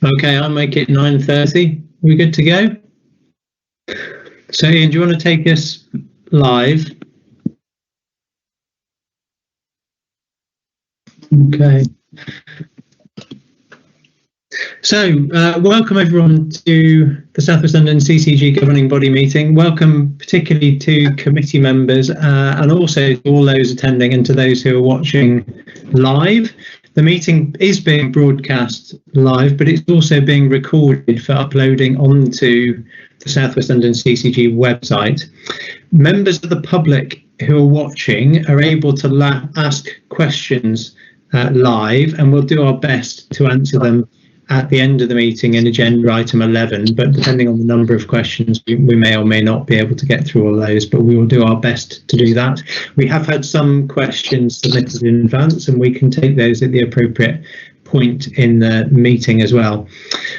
Okay, I'll make it 9:30. We good to go? So Ian, do you want to take us live? Okay. So, welcome everyone to the South West London CCG governing body meeting. Welcome particularly to committee members and also to all those attending and to those who are watching live. The meeting is being broadcast live, but it's also being recorded for uploading onto the South West London CCG website. Members of the public who are watching are able to ask questions live, and we'll do our best to answer them at the end of the meeting in agenda item 11, but depending on the number of questions, we may or may not be able to get through all those, but we will do our best to do that. We have had some questions submitted in advance, and we can take those at the appropriate point in the meeting as well.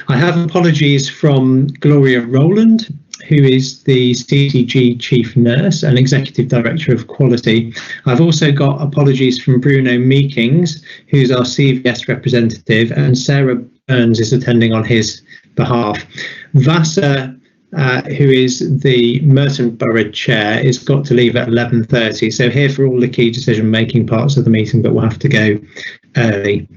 I have apologies from Gloria Rowland, who is the CCG Chief Nurse and Executive Director of Quality. I've also got apologies from Bruno Meekings, who's our CVS representative, and Sarah Burns is attending on his behalf. Vasa, who is the Merton Borough Chair, is got to leave at 11:30, so here for all the key decision-making parts of the meeting, but we'll have to go early.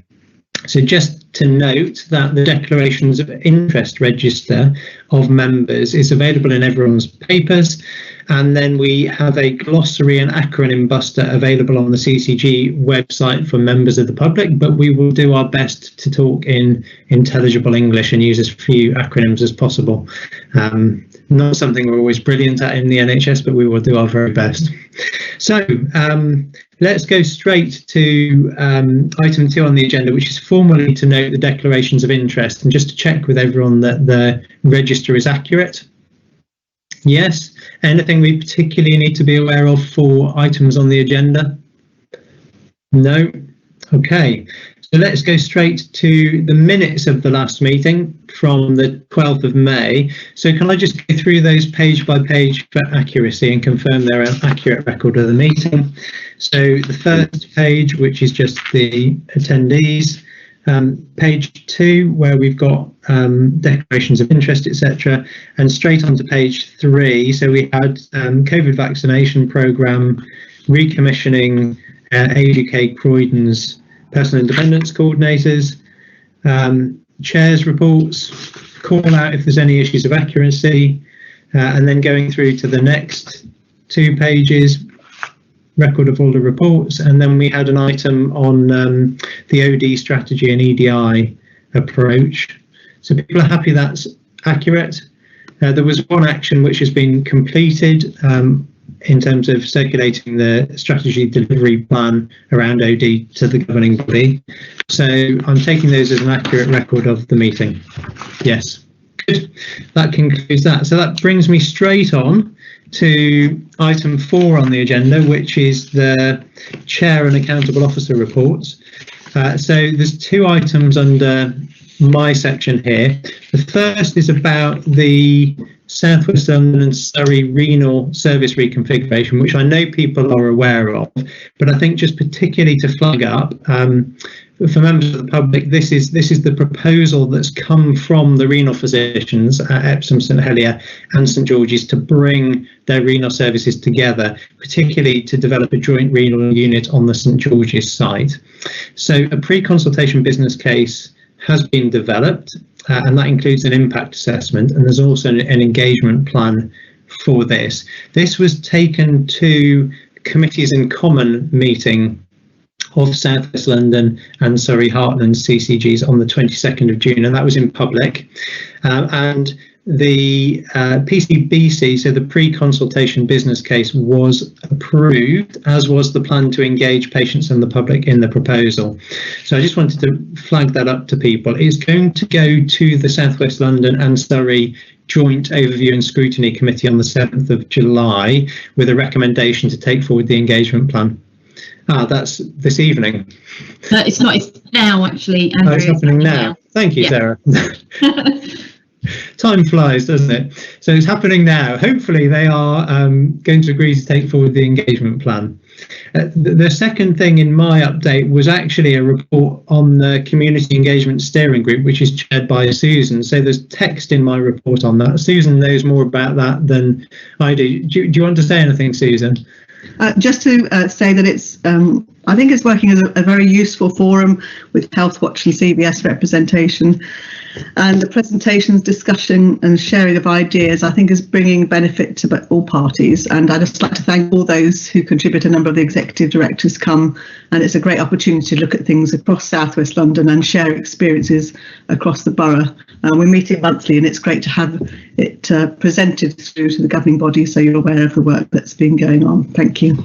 So just to note that the declarations of interest register of members is available in everyone's papers, and then we have a glossary and acronym buster available on the CCG website for members of the public, but we will do our best to talk in intelligible English and use as few acronyms as possible. Not something we're always brilliant at in the NHS, but we will do our very best. So let's go straight to item 2 on the agenda, which is formally to note the declarations of interest and just to check with everyone that the register is accurate. Yes. Anything we particularly need to be aware of for items on the agenda? No. Okay. So let's go straight to the minutes of the last meeting from the 12th of May. So can I just go through those page by page for accuracy and confirm they're an accurate record of the meeting? So the first page, which is just the attendees, page 2, where we've got declarations of interest, etc., and straight onto page 3. So we had COVID vaccination programme, recommissioning AUK Croydon's personal independence coordinators, chairs reports, call out if there's any issues of accuracy, and then going through to the next 2 pages, record of all the reports, and then we had an item on the OD strategy and EDI approach. So people are happy that's accurate. There was one action which has been completed in terms of circulating the strategy delivery plan around OD to the governing body. So I'm taking those as an accurate record of the meeting. Yes, good. That concludes that. So that brings me straight on to item 4 on the agenda, which is the Chair and Accountable Officer reports. So there's 2 items under my section here. The first is about the South West London and Surrey renal service reconfiguration, which I know people are aware of, but I think just particularly to flag up for members of the public, this is the proposal that's come from the renal physicians at Epsom, St Helier and St George's to bring their renal services together, particularly to develop a joint renal unit on the St George's site. So a pre-consultation business case has been developed, and that includes an impact assessment, and there's also an engagement plan for this. This was taken to Committees in Common meeting of South West London and Surrey Heartland CCGs on the 22nd of June, and that was in public. And the PCBC, so the pre-consultation business case, was approved, as was the plan to engage patients and the public in the proposal. So I just wanted to flag that up to people. It's going to go to the South West London and Surrey Joint Overview and Scrutiny Committee on the 7th of July with a recommendation to take forward the engagement plan. That's this evening. It's not, it's now actually. Andrew, it's happening now. Thank you, yeah. Sarah. Time flies, doesn't it? So it's happening now. Hopefully they are going to agree to take forward the engagement plan. The second thing in my update was actually a report on the Community Engagement Steering Group, which is chaired by Susan. So there's text in my report on that. Susan knows more about that than I do. Do you want to say anything, Susan? Just to say that it's, I think it's working as a very useful forum with Healthwatch and CVS representation, and the presentations, discussion and sharing of ideas I think is bringing benefit to all parties. And I'd just like to thank all those who contribute. A number of the executive directors come, and it's a great opportunity to look at things across South West London and share experiences across the borough. We're meeting monthly, and it's great to have it presented through to the governing body so you're aware of the work that's been going on. Thank you.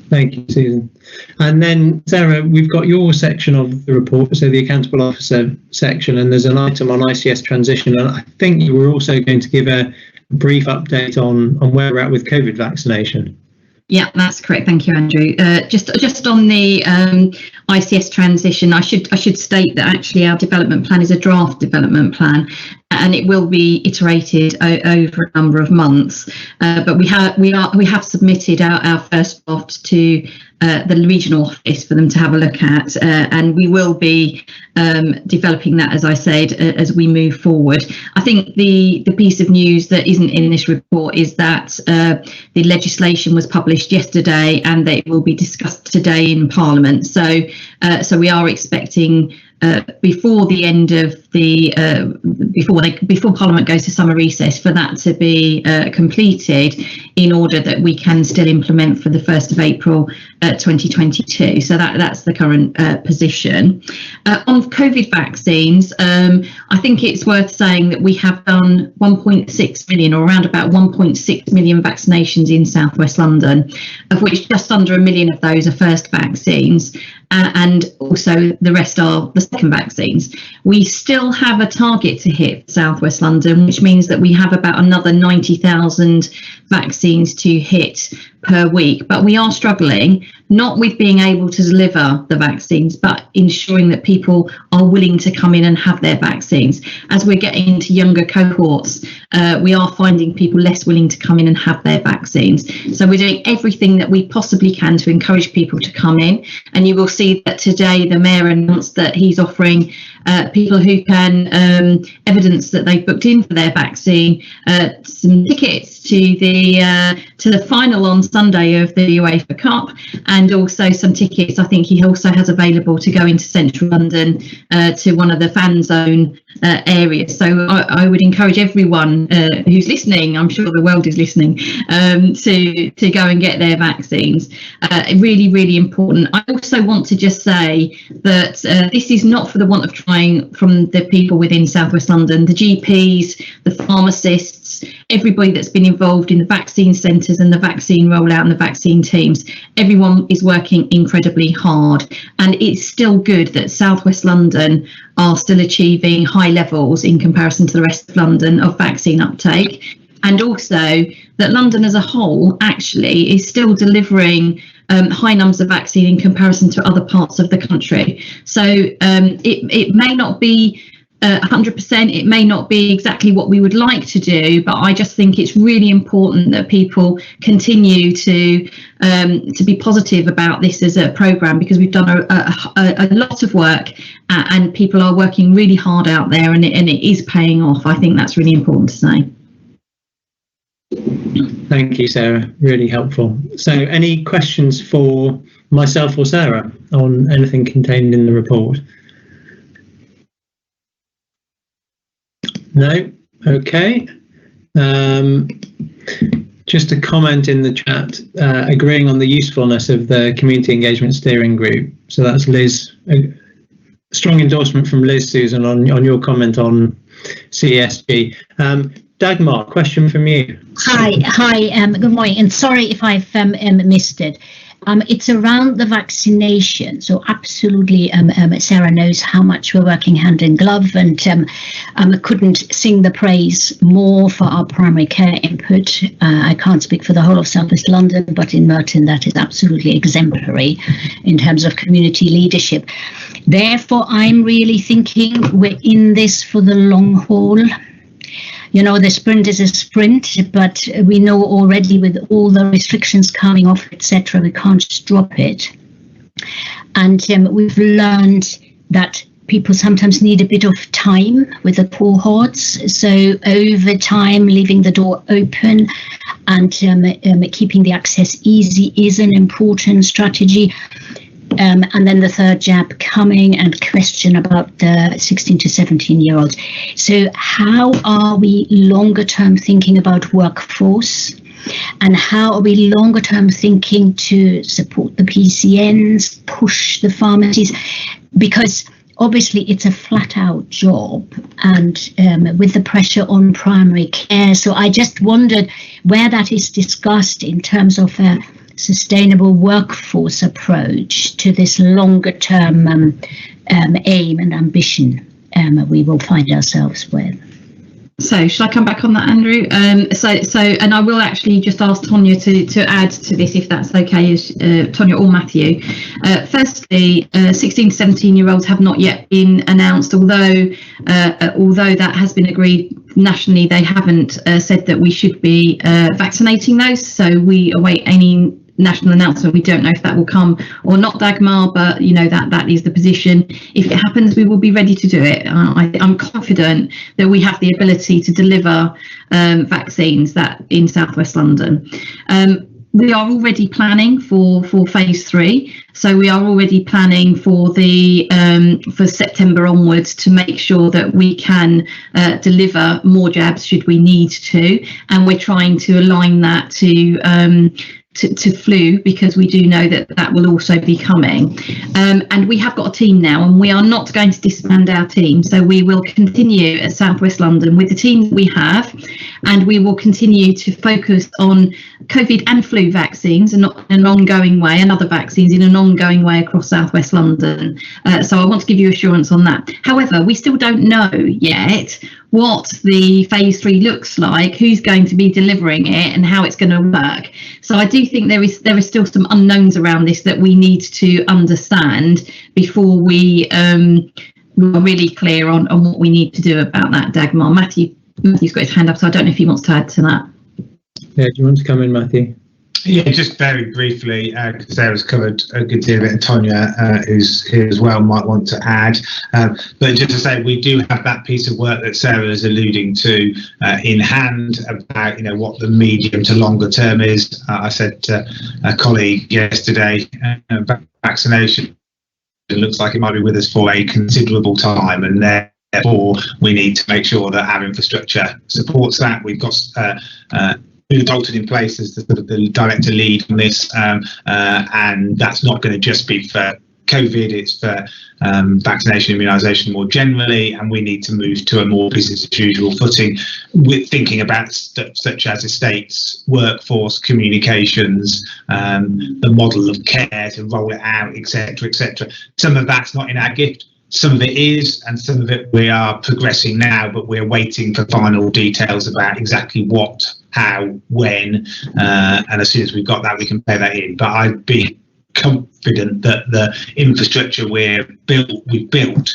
Thank you, Susan. And then, Sarah, we've got your section of the report, so the Accountable Officer section, and there's an item on Ics Transition, and I think you were also going to give a brief update on where we're at with COVID vaccination. Yeah, that's correct. Thank you, Andrew. Just on the Ics Transition, I should state that actually our development plan is a draft development plan, and it will be iterated over a number of months. But we have submitted our first draft to the regional office for them to have a look at, and we will be developing that, as I said, as we move forward. I think the piece of news that isn't in this report is that the legislation was published yesterday and that it will be discussed today in Parliament. So we are expecting before the end of the before Parliament goes to summer recess for that to be completed, in order that we can still implement for the 1st of April 2022. So that's the current position. On COVID vaccines, I think it's worth saying that we have done 1.6 million, or around about 1.6 million vaccinations in South West London, of which just under 1 million of those are first vaccines, and also the rest are the second vaccines. We still have a target to hit for South West London, which means that we have about another 90,000 vaccines to hit per week, but we are struggling, not with being able to deliver the vaccines, but ensuring that people are willing to come in and have their vaccines. As we're getting into younger cohorts, we are finding people less willing to come in and have their vaccines. So we're doing everything that we possibly can to encourage people to come in, and you will see that today the Mayor announced that he's offering people who can evidence that they've booked in for their vaccine some tickets to the final on Sunday of the UEFA Cup, and also some tickets I think he also has available to go into central London to one of the fan zone areas. So I would encourage everyone who's listening, I'm sure the world is listening, to go and get their vaccines. Really, really important. I also want to just say that this is not for the want of trying from the people within South West London, the GPs, the pharmacists, everybody that's been involved in the vaccine centres and the vaccine rollout and the vaccine teams. Everyone is working incredibly hard, and it's still good that South West London are still achieving high levels in comparison to the rest of London of vaccine uptake, and also that London as a whole actually is still delivering high numbers of vaccine in comparison to other parts of the country. So it may not be 100%, it may not be exactly what we would like to do, but I just think it's really important that people continue to be positive about this as a programme, because we've done a lot of work and people are working really hard out there, and it is paying off. I think that's really important to say. Thank you, Sarah. Really helpful. So any questions for myself or Sarah on anything contained in the report? No? Okay. Just a comment in the chat, agreeing on the usefulness of the Community Engagement Steering Group. So that's Liz. A strong endorsement from Liz, Susan, on your comment on CESG. Dagmar, question from you. Hi, good morning, and sorry if I've missed it. It's around the vaccination, so absolutely Sarah knows how much we're working hand in glove, and couldn't sing the praise more for our primary care input. I can't speak for the whole of South West London, but in Merton that is absolutely exemplary in terms of community leadership. Therefore, I'm really thinking we're in this for the long haul. the sprint is a sprint, but we know already with all the restrictions coming off, etc., we can't just drop it. And we've learned that people sometimes need a bit of time with the cohorts. So over time, leaving the door open and keeping the access easy is an important strategy. And then the third jab coming, and question about the 16 to 17-year-olds. So how are we longer term thinking about workforce? And how are we longer term thinking to support the PCNs, push the pharmacies? Because obviously it's a flat out job, and with the pressure on primary care. So I just wondered where that is discussed in terms of a sustainable workforce approach to this longer term aim and ambition we will find ourselves with. So should I come back on that, Andrew? And I will actually just ask Tonya to add to this, if that's okay, Tonya or Matthew. Firstly, 16 to 17-year-olds have not yet been announced, although that has been agreed nationally. They haven't said that we should be vaccinating those, so we await any national announcement. We don't know if that will come or not, Dagmar, but that is the position. If it happens, we will be ready to do it. I'm confident that we have the ability to deliver vaccines that in South West London. We are already planning for phase 3, so we are already planning for the for September onwards to make sure that we can deliver more jabs should we need to, and we're trying to align that to flu, because we do know that will also be coming. And we have got a team now, and we are not going to disband our team. So we will continue at South West London with the team that we have, and we will continue to focus on COVID and flu vaccines in an ongoing way, and other vaccines in an ongoing way across South West London. So I want to give you assurance on that. However, we still don't know yet what the phase 3 looks like, who's going to be delivering it, and how it's going to work. So I do think there is still some unknowns around this that we need to understand before we are really clear on what we need to do about that. Dagmar, Matthew's got his hand up, so I don't know if he wants to add to that. Yeah, do you want to come in, Matthew? Yeah, just very briefly, because Sarah's covered a good deal of it, and Tonya, who's here as well, might want to add. But just to say, we do have that piece of work that Sarah is alluding to in hand about, what the medium to longer term is. I said to a colleague yesterday, vaccination, it looks like it might be with us for a considerable time, and therefore we need to make sure that our infrastructure supports that. We've got Dalton in place as the director lead on this, and that's not going to just be for COVID, it's for vaccination, immunisation more generally, and we need to move to a more business as usual footing with thinking about stuff such as estates, workforce, communications, the model of care to roll it out, etc., etc. Some of that's not in our gift. Some of it is, and some of it we are progressing now, but we're waiting for final details about exactly what, how, when, and as soon as we've got that, we can pay that in. But I'd be confident that the infrastructure we've built,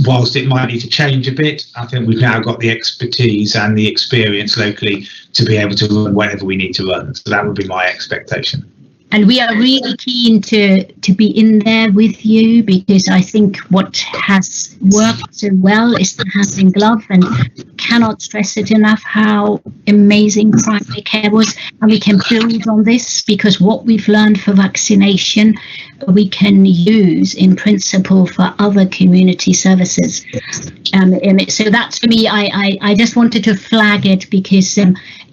whilst it might need to change a bit, I think we've now got the expertise and the experience locally to be able to run whatever we need to run. So that would be my expectation. And we are really keen to be in there with you, because I think what has worked so well is the hand in glove, and cannot stress it enough how amazing primary care was. And we can build on this, because what we've learned for vaccination we can use in principle for other community services. So that's, for me, I just wanted to flag it, because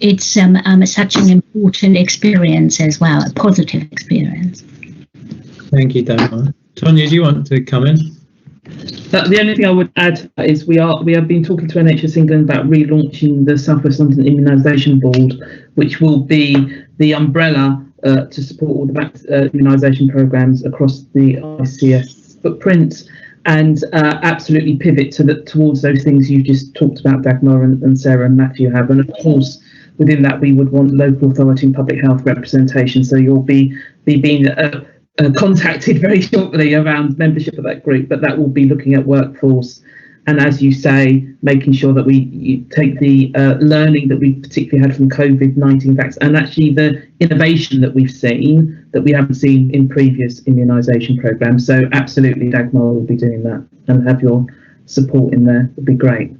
it's such an important experience as well, a positive experience. Thank you, Dagmar. Tonya, do you want to come in? The only thing I would add is we have been talking to NHS England about relaunching the South West London Immunisation Board, which will be the umbrella to support all the immunisation programmes across the ICS footprint, and absolutely pivot towards those things you've just talked about, Dagmar and Sarah and Matthew have. And of course, within that, we would want local authority and public health representation. So you'll be being contacted very shortly around membership of that group, but that will be looking at workforce And as you say, making sure that you take the learning that we particularly had from COVID-19 vaccine and actually the innovation that we've seen that we haven't seen in previous immunisation programmes. So absolutely, Dagmar will be doing that and have your support in there. Would be great.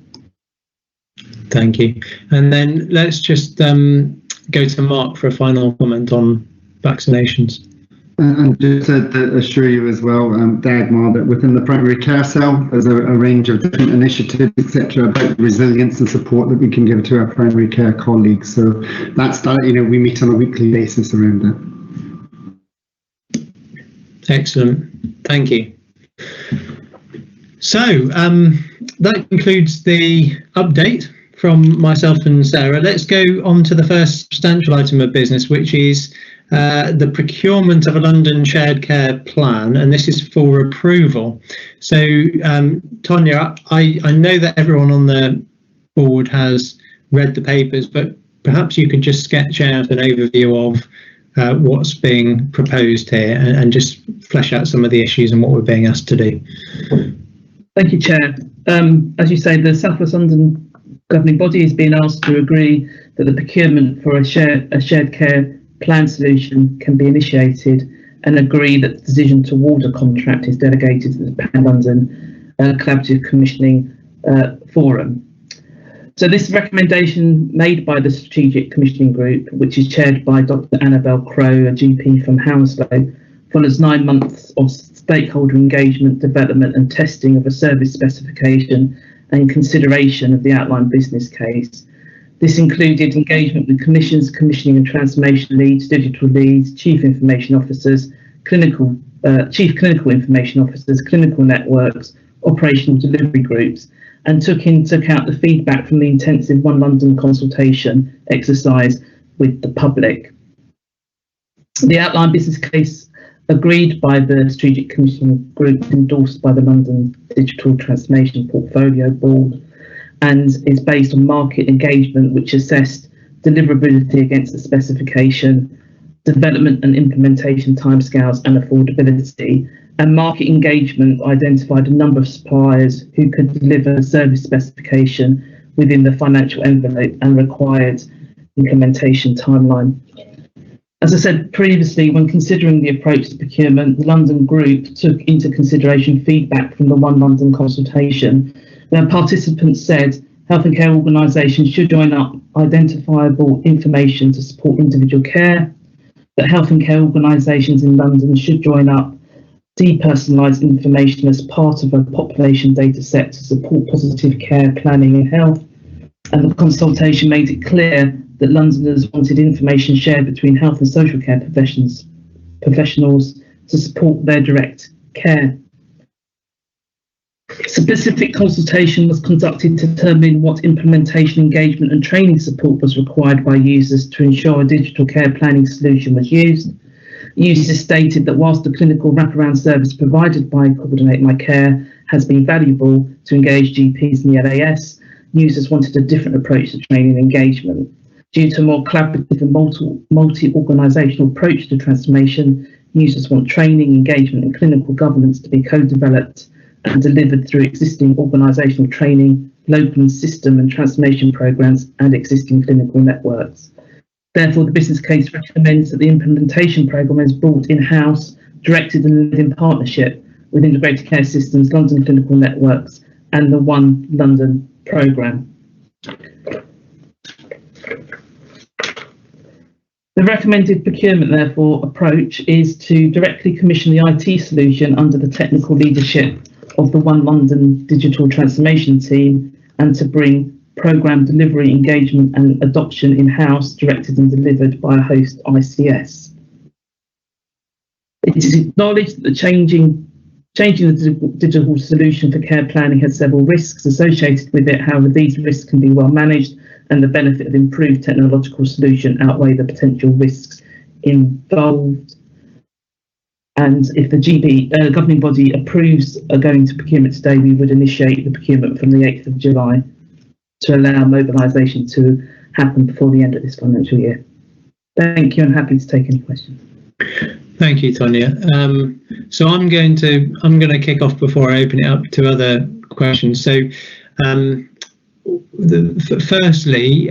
Thank you. And then let's just go to Mark for a final comment on vaccinations. And just to assure you as well, Dagmar, that within the primary care cell, there's a range of different initiatives, etc., about resilience and support that we can give to our primary care colleagues. So that's that. We meet on a weekly basis around that. Excellent. Thank you. So that concludes the update from myself and Sarah. Let's go on to the first substantial item of business, which is the procurement of a London shared care plan, and this is for approval. So, Tonya, I know that everyone on the board has read the papers, but perhaps you could just sketch out an overview of what's being proposed here and just flesh out some of the issues and what we're being asked to do. Thank you, Chair. As you say, the South West London governing body has been asked to agree that the procurement for a shared care plan solution can be initiated and agree that the decision to award a contract is delegated to the Pan London Collaborative Commissioning Forum. So this recommendation made by the Strategic Commissioning Group, which is chaired by Dr. Annabel Crowe, a GP from Hounslow, follows 9 months of stakeholder engagement, development and testing of a service specification and consideration of the outlined business case. This included engagement with commissions, commissioning and transformation leads, digital leads, chief information officers, chief clinical information officers, clinical networks, operational delivery groups, and took into account the feedback from the intensive One London consultation exercise with the public. The outlined business case agreed by the Strategic Commissioning Group, endorsed by the London Digital Transformation Portfolio Board, and is based on market engagement, which assessed deliverability against the specification, development and implementation timescales and affordability, and market engagement identified a number of suppliers who could deliver the service specification within the financial envelope and required implementation timeline. As I said previously, when considering the approach to procurement, the London Group took into consideration feedback from the One London consultation, where participants said health and care organisations should join up identifiable information to support individual care, that health and care organisations in London should join up depersonalised information as part of a population data set to support positive care planning and health, and the consultation made it clear that Londoners wanted information shared between health and social care professionals to support their direct care. Specific consultation was conducted to determine what implementation, engagement and training support was required by users to ensure a digital care planning solution was used. Users stated that whilst the clinical wraparound service provided by Coordinate My Care has been valuable to engage GPs in the LAS, users wanted a different approach to training and engagement. Due to a more collaborative and multi-organisational approach to transformation, users want training, engagement and clinical governance to be co-developed and delivered through existing organisational training, local system and transformation programmes and existing clinical networks. Therefore, the business case recommends that the implementation programme is brought in-house, directed and led in partnership with Integrated Care Systems, London Clinical Networks and the One London programme. The recommended procurement, therefore, approach is to directly commission the IT solution under the technical leadership of the One London Digital Transformation Team and to bring programme delivery, engagement and adoption in-house, directed and delivered by a host ICS. It is acknowledged that changing the digital solution for care planning has several risks associated with it. However, these risks can be well managed and the benefit of improved technological solution outweigh the potential risks involved. And if the governing body approves going to procurement today, we would initiate the procurement from the 8th of July to allow mobilisation to happen before the end of this financial year. Thank you, and happy to take any questions. Thank you, Tonya. So I'm going to kick off before I open it up to other questions. So, firstly,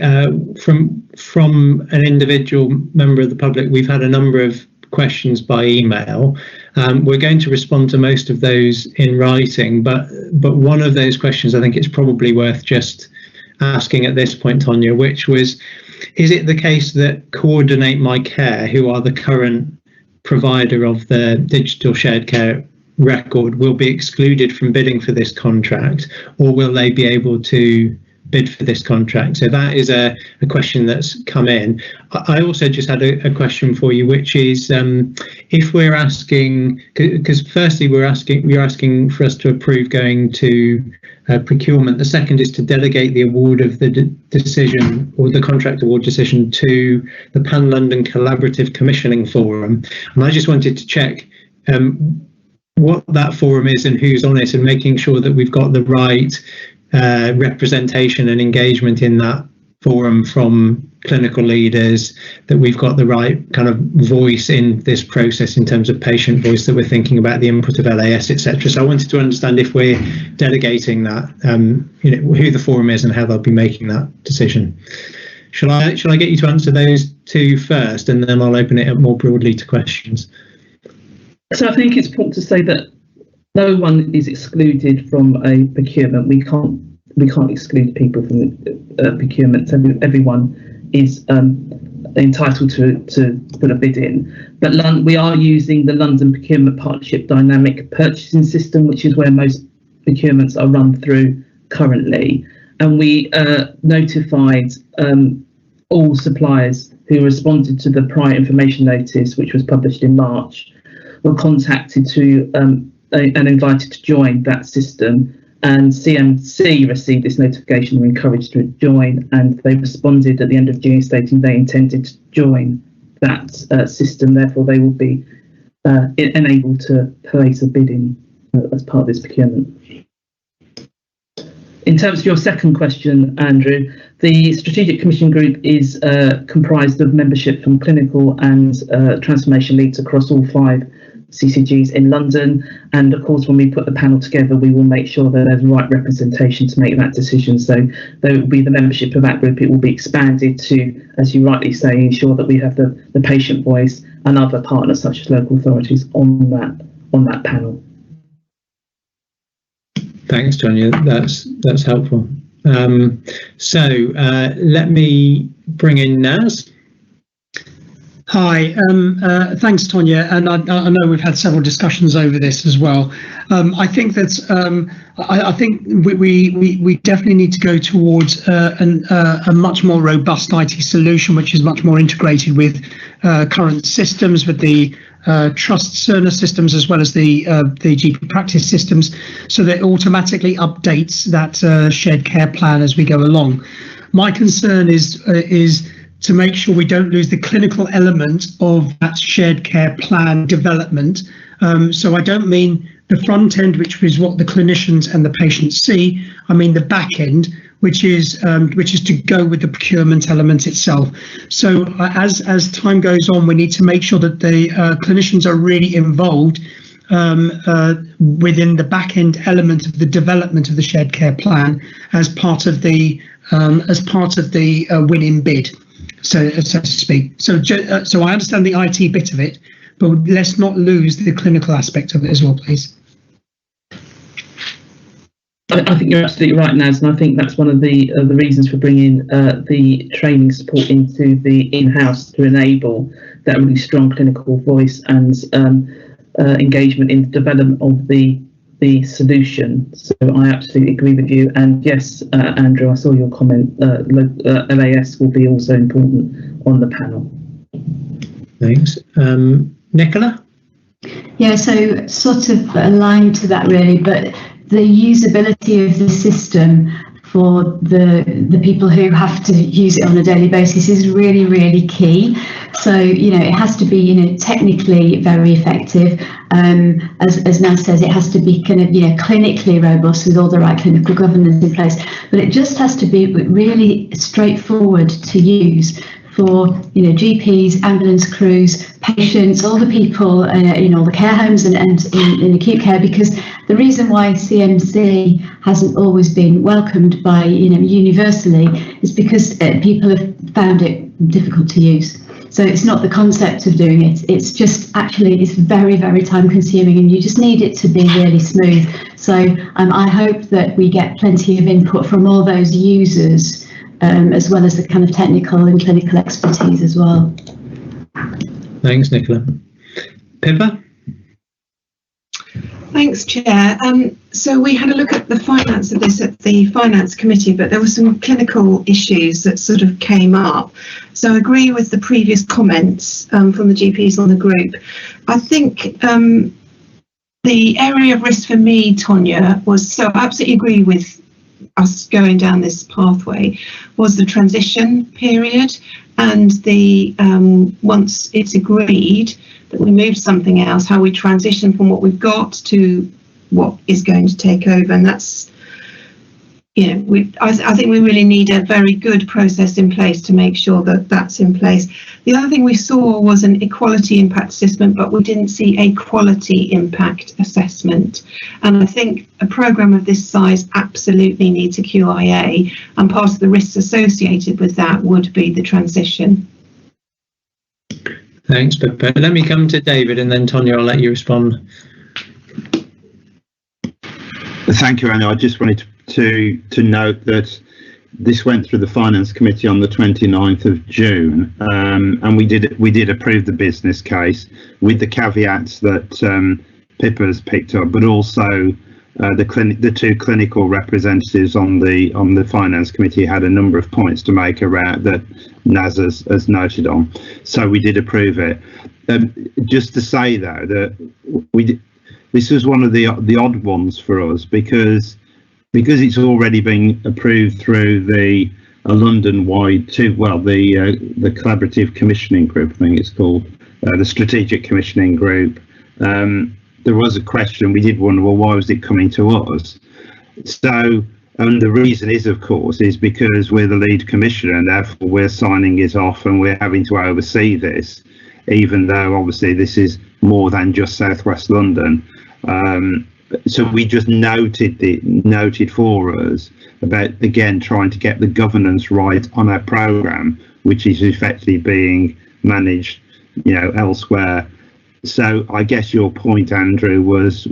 from an individual member of the public, we've had a number of questions by email. We're going to respond to most of those in writing, but one of those questions I think it's probably worth just asking at this point, Tonya, which was, is it the case that Coordinate My Care, who are the current provider of the digital shared care record, will be excluded from bidding for this contract, or will they be able to bid for this contract? So that is a question that's come in. I also just had a question for you, which is if we're asking, because firstly we're asking for us to approve going to procurement. The second is to delegate the award of the decision, or the contract award decision, to the Pan London Collaborative Commissioning Forum. And I just wanted to check what that forum is and who's on it, and making sure that we've got the right representation and engagement in that forum from clinical leaders, that we've got the right kind of voice in this process in terms of patient voice, that we're thinking about the input of LAS, etc. So I wanted to understand if we're delegating that, who the forum is and how they'll be making that decision. Shall I get you to answer those two first, and then I'll open it up more broadly to questions? So I think it's important to say that no one is excluded from a procurement. We can't exclude people from procurement. So everyone is entitled to put a bid in. But we are using the London Procurement Partnership Dynamic Purchasing System, which is where most procurements are run through currently. And we notified all suppliers who responded to the prior information notice, which was published in March, were contacted and invited to join that system. And CMC received this notification and were encouraged to join, and they responded at the end of June stating they intended to join that system. Therefore, they will be enabled to place a bid in as part of this procurement. In terms of your second question, Andrew, the Strategic Commission Group is comprised of membership from clinical and transformation leads across all 5 CCGs in London, and of course when we put the panel together we will make sure that there's the right representation to make that decision. So there will be the membership of that group. It will be expanded to, as you rightly say, ensure that we have the patient voice and other partners such as local authorities on that panel. Thanks, Tonya, that's helpful. So let me bring in Naz. Hi, thanks, Tonya, and I know we've had several discussions over this as well. I think that I think we definitely need to go towards a much more robust IT solution, which is much more integrated with current systems, with the trust Cerner systems as well as the GP practice systems, so that it automatically updates that shared care plan as we go along. My concern is to make sure we don't lose the clinical element of that shared care plan development. So I don't mean the front end, which is what the clinicians and the patients see. I mean the back end, which is to go with the procurement element itself. So as time goes on, we need to make sure that the clinicians are really involved within the back end element of the development of the shared care plan as part of the winning bid, so to speak. So I understand the IT bit of it, but let's not lose the clinical aspect of it as well, please. I think you're absolutely right, Naz, and I think that's one of the reasons for bringing the training support into the in-house, to enable that really strong clinical voice and engagement in the development of the solution. So I absolutely agree with you. And yes, Andrew, I saw your comment. LAS will be also important on the panel. Thanks. Nicola? Yeah, so sort of aligned to that really, but the usability of the system for the people who have to use it on a daily basis is really, really key. So, it has to be, technically very effective. As Naz says, it has to be kind of, clinically robust with all the right clinical governance in place. But it just has to be really straightforward to use for, GPs, ambulance crews, patients, all the people, all the care homes and in acute care, because the reason why CMC hasn't always been welcomed by, universally is because people have found it difficult to use. So it's not the concept of doing it, it's just actually, it's very, very time consuming and you just need it to be really smooth. So I hope that we get plenty of input from all those users, as well as the kind of technical and clinical expertise as well. Thanks, Nicola. Pippa? Thanks, Chair. So we had a look at the finance of this at the Finance Committee, but there were some clinical issues that sort of came up. So I agree with the previous comments from the GPs on the group. I think the area of risk for me, Tonya, was, so I absolutely agree with us going down this pathway, was the transition period and the once it's agreed that we move something else, how we transition from what we've got to what is going to take over. And that's, I think we really need a very good process in place to make sure that that's in place. The other thing we saw was an equality impact assessment, but we didn't see a quality impact assessment. And I think a programme of this size absolutely needs a QIA, and part of the risks associated with that would be the transition. Thanks, Pippa. Let me come to David and then Tonya, I'll let you respond. Thank you, Anna. I just wanted to note that this went through the Finance Committee on the 29th of June, and we did approve the business case with the caveats that Pippa has picked up, but also the two clinical representatives on the Finance Committee had a number of points to make around that Naz has noted on. So we did approve it. Just to say though that this was one of the odd ones for us because it's already been approved through the London-wide the collaborative commissioning group, I think it's called, the strategic commissioning group. There was a question, we did wonder, well, why was it coming to us? So, and the reason is, of course, is because we're the lead commissioner and therefore we're signing it off and we're having to oversee this, even though obviously this is more than just South West London. So we just noted for us about, again, trying to get the governance right on our programme, which is effectively being managed, elsewhere. So I guess your point, Andrew, was,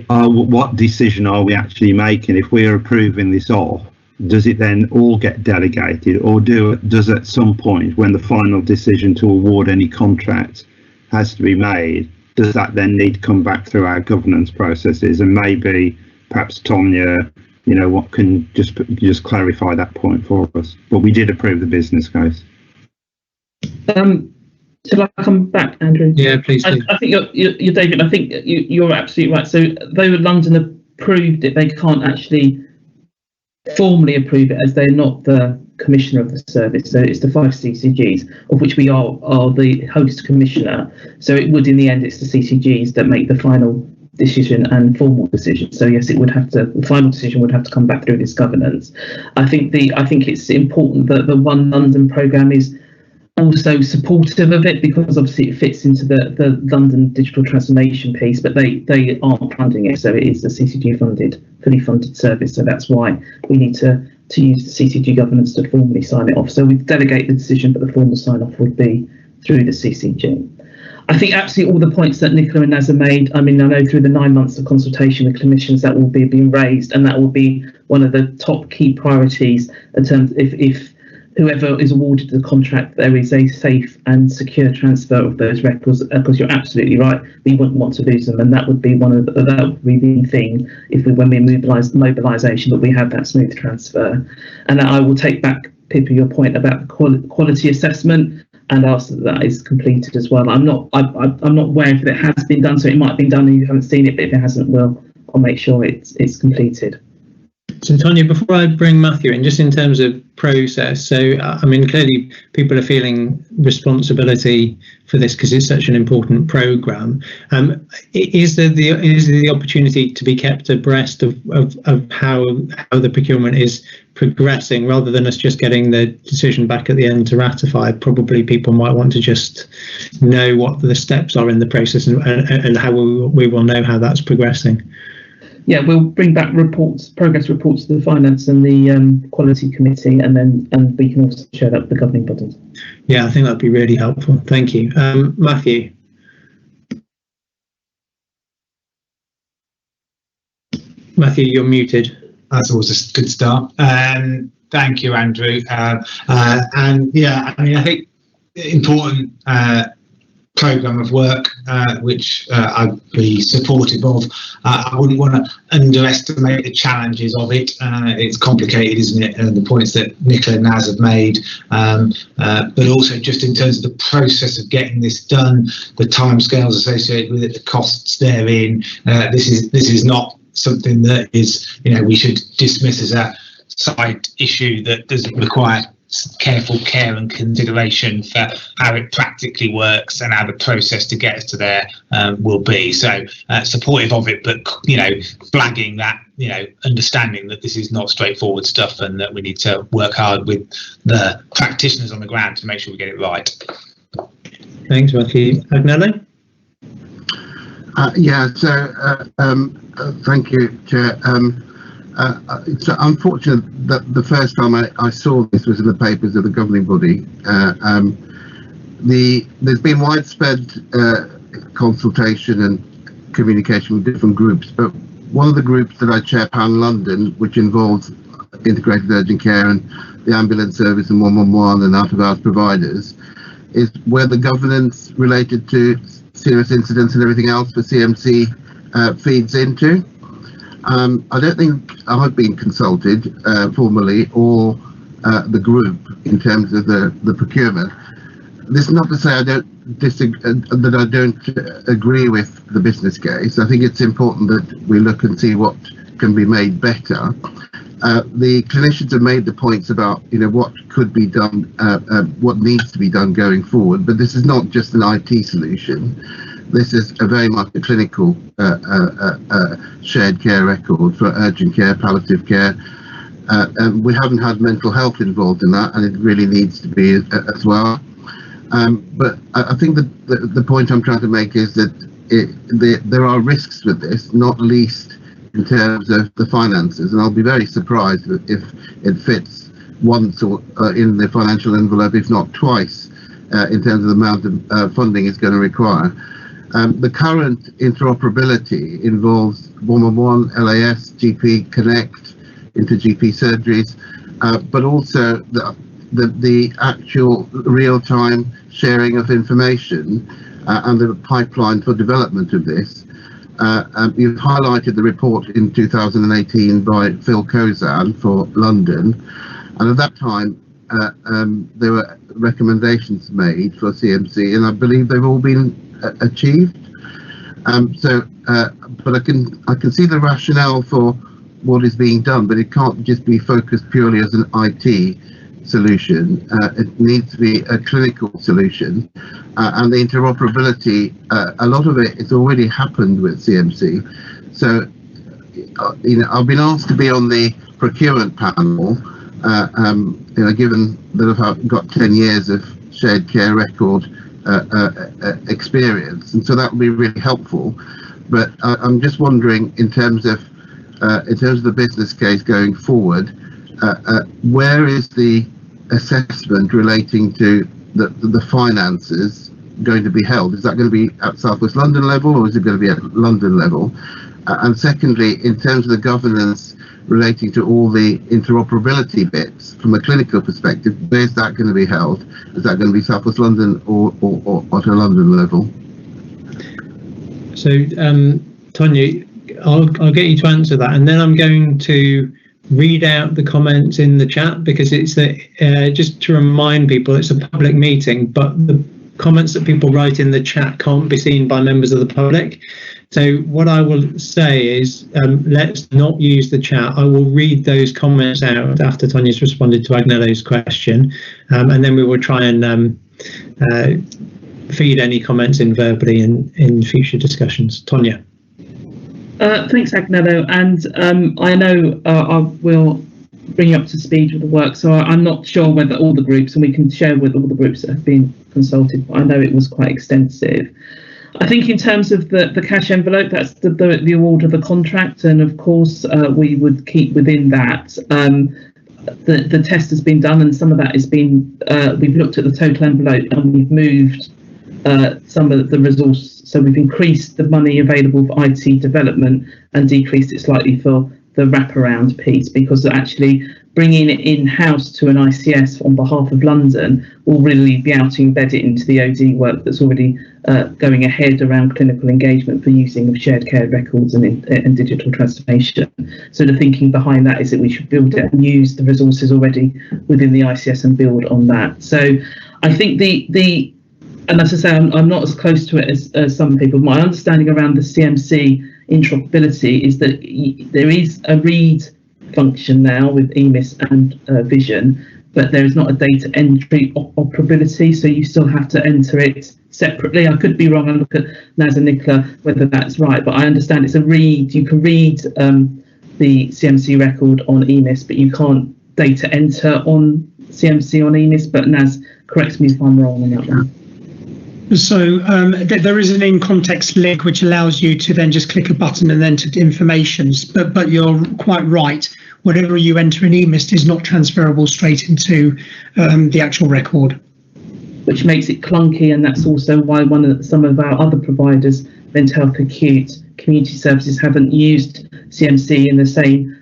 what decision are we actually making? If we're approving this off, does it then all get delegated, or does at some point, when the final decision to award any contract has to be made, does that then need to come back through our governance processes? And maybe perhaps Tonya, what can just clarify that point for us? But we did approve the business case. Shall I come back, Andrew? Yeah, please do. I think you're David. I think you're absolutely right. So though London approved it, they can't actually formally approve it as they're not the commissioner of the service. So it's the 5 CCGs, of which we are the host commissioner. So it would, in the end, it's the CCGs that make the final decision and formal decision. So yes, the final decision would have to come back through this governance. I think it's important that the One London programme is also supportive of it, because obviously it fits into the London digital transformation piece, but they aren't funding it, so it is a CCG fully funded service. So that's why we need to use the CCG governance to formally sign it off. So we delegate the decision, but the formal sign off would be through the CCG. I think absolutely all the points that Nicola and Naz have made, I mean, I know through the 9 months of consultation with clinicians that will be being raised, and that will be one of the top key priorities in terms if whoever is awarded the contract, there is a safe and secure transfer of those records, because you're absolutely right, we wouldn't want to lose them, and that would be that would be the thing when we mobilisation, that we have that smooth transfer. And I will take back, Pippa, your point about the quality assessment, and ask that is completed as well. I'm not aware if it has been done, so it might have been done and you haven't seen it, but if it hasn't, I'll make sure it's completed. So Tonya, before I bring Matthew in, just in terms of process, so I mean, clearly people are feeling responsibility for this because it's such an important programme. Is there the opportunity to be kept abreast of how the procurement is progressing, rather than us just getting the decision back at the end to ratify? Probably people might want to just know what the steps are in the process and how we will know how that's progressing. Yeah, we'll bring back progress reports to the Finance and the Quality Committee, and we can also share that with the governing bodies. Yeah, I think that'd be really helpful. Thank you. Matthew. Matthew, you're muted. That's always a good start. Thank you, Andrew. And yeah, I mean, I think important programme of work, which I'd be supportive of. I wouldn't want to underestimate the challenges of it. It's complicated, isn't it? And the points that Nicola and Naz have made, but also just in terms of the process of getting this done, the timescales associated with it, the costs therein. This is not something that is, we should dismiss as a side issue that doesn't require careful care and consideration for how it practically works and how the process to get us to there will be. So supportive of it, but flagging that, understanding that this is not straightforward stuff and that we need to work hard with the practitioners on the ground to make sure we get it right. Thanks, Matthew. Agnello? Thank you, Chair. It's unfortunate that the first time I saw this was in the papers of the governing body. There's been widespread consultation and communication with different groups, but one of the groups that I chair, Pan London, which involves integrated urgent care and the ambulance service and 111 and out-of-hours providers, is where the governance related to serious incidents and everything else for CMC feeds into. I don't think I've been consulted formally or the group in terms of the procurement. This is not to say I don't that I don't agree with the business case. I think it's important that we look and see what can be made better. The clinicians have made the points about what could be done, what needs to be done going forward. But this is not just an IT solution. This is a very much a clinical shared care record for urgent care, palliative care, and we haven't had mental health involved in that, and it really needs to be as well. But I think that the point I'm trying to make is that there are risks with this, not least in terms of the finances, and I'll be very surprised if it fits once or in the financial envelope, if not twice, in terms of the amount of funding it's going to require. The current interoperability involves 111, LAS, GP Connect into GP surgeries, but also the actual real-time sharing of information and the pipeline for development of this. You've highlighted the report in 2018 by Phil Kozan for London, and at that time there were recommendations made for CMC, and I believe they've all been achieved. But I can see the rationale for what is being done, but it can't just be focused purely as an IT solution. It needs to be a clinical solution, and the interoperability, a lot of it has already happened with CMC. So I've been asked to be on the procurement panel, given that I've got 10 years of shared care record experience, and so that would be really helpful. But I'm just wondering, in terms of the business case going forward, where is the assessment relating to the finances going to be held? Is that going to be at South West London level, or is it going to be at London level? And secondly, in terms of the governance relating to all the interoperability bits from a clinical perspective, where's that going to be held? Is that going to be South West London or at a London level? So, Tonya, I'll get you to answer that, and then I'm going to read out the comments in the chat, because it's just to remind people, it's a public meeting, but the comments that people write in the chat can't be seen by members of the public. So what I will say is, let's not use the chat. I will read those comments out after Tonya's responded to Agnello's question, and then we will try and feed any comments in verbally in future discussions. Tonya. Thanks, Agnello, and I know I will bring you up to speed with the work, so I'm not sure whether all the groups, and we can share with all the groups that have been consulted, but I know it was quite extensive. I think in terms of the cash envelope, that's the award of the contract, and of course we would keep within that. The test has been done, and some of that has been, we've looked at the total envelope and we've moved some of the resource, so we've increased the money available for IT development and decreased it slightly for the wraparound piece, because actually bringing it in-house to an ICS on behalf of London will really be able to embed it into the OD work that's already going ahead around clinical engagement for using of shared care records and digital transformation. So the thinking behind that is that we should build it and use the resources already within the ICS and build on that. So I think and as I say, I'm not as close to it as some people. My understanding around the CMC interoperability is that there is a read function now with EMIS and Vision, but there is not a data entry operability, so you still have to enter it separately. I could be wrong, I'll look at Naz and Nicola whether that's right, but I understand it's a read. You can read the CMC record on EMIS, but you can't data enter on CMC on EMIS, but Naz, correct me if I'm wrong on that one. So there is an in-context link which allows you to then just click a button and enter information. But you're quite right. Whatever you enter in EMIS is not transferable straight into the actual record. Which makes it clunky, and that's also why some of our other providers, mental health acute, community services, haven't used CMC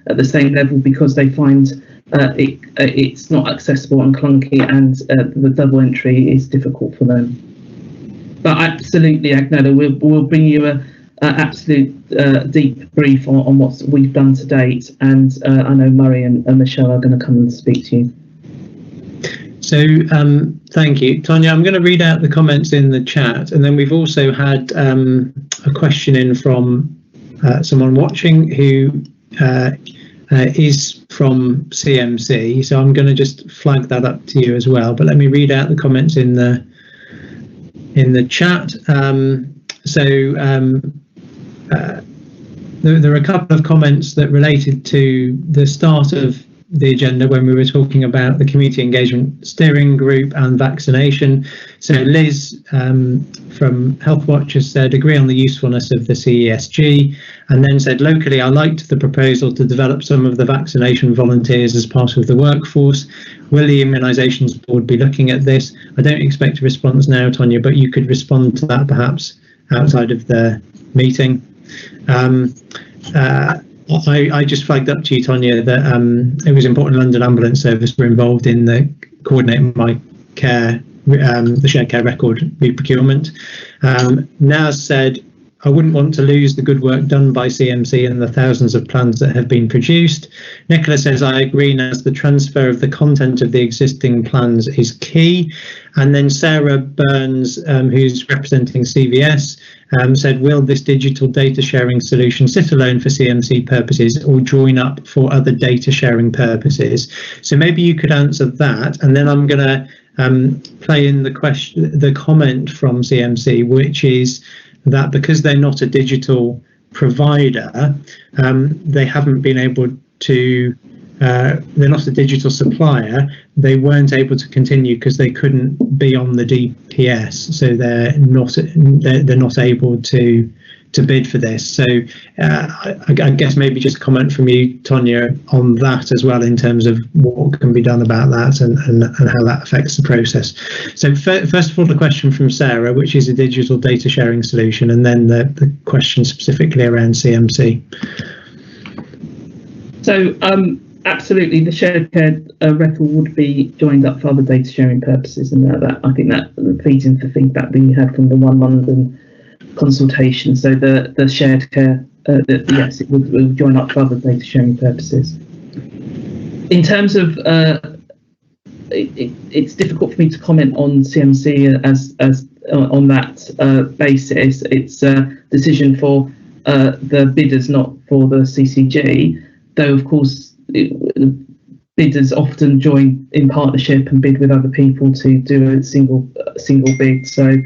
at the same level, because they find it's not accessible and clunky, and the double entry is difficult for them. But absolutely, Agnello, we'll bring you a absolute deep brief on what we've done to date, and I know Murray and Michelle are going to come and speak to you. So thank you, Tonya. I'm going to read out the comments in the chat, and then we've also had a question in from someone watching who is from CMC. So I'm going to just flag that up to you as well. But let me read out the comments in the chat. There are a couple of comments that related to the start of the agenda when we were talking about the community engagement steering group and vaccination. So Liz from Health Watch has said, agree on the usefulness of the CESG, and then said, locally, I liked the proposal to develop some of the vaccination volunteers as part of the workforce. Will the Immunisations Board be looking at this? I don't expect a response now, Tonya, but you could respond to that perhaps outside of the meeting. I just flagged up to you, Tonya, that it was important London Ambulance Service were involved in the coordinating my care, the shared care record re-procurement. Naz said, I wouldn't want to lose the good work done by CMC and the thousands of plans that have been produced. Nicola says, I agree, Naz, the transfer of the content of the existing plans is key. And then Sarah Burns, who's representing CVS, said, will this digital data sharing solution sit alone for CMC purposes or join up for other data sharing purposes? So maybe you could answer that. And then I'm going to play in the comment from CMC, which is that because they're not a digital provider, they haven't been able to, they're not a digital supplier, they weren't able to continue because they couldn't be on the DPS, so they're not able to bid for this. So I guess maybe just a comment from you, Tonya, on that as well, in terms of what can be done about that and how that affects the process. So first of all, the question from Sarah, which is a digital data sharing solution, and then the question specifically around CMC. So absolutely, the shared care record would be joined up for other data sharing purposes, and that I think that feeds into the feedback we had from the One London consultation. So the shared care, yes, it will join up for other data sharing purposes. In terms of it's difficult for me to comment on CMC as on that basis. It's a decision for the bidders, not for the CCG, though of course bidders often join in partnership and bid with other people to do a single bid. So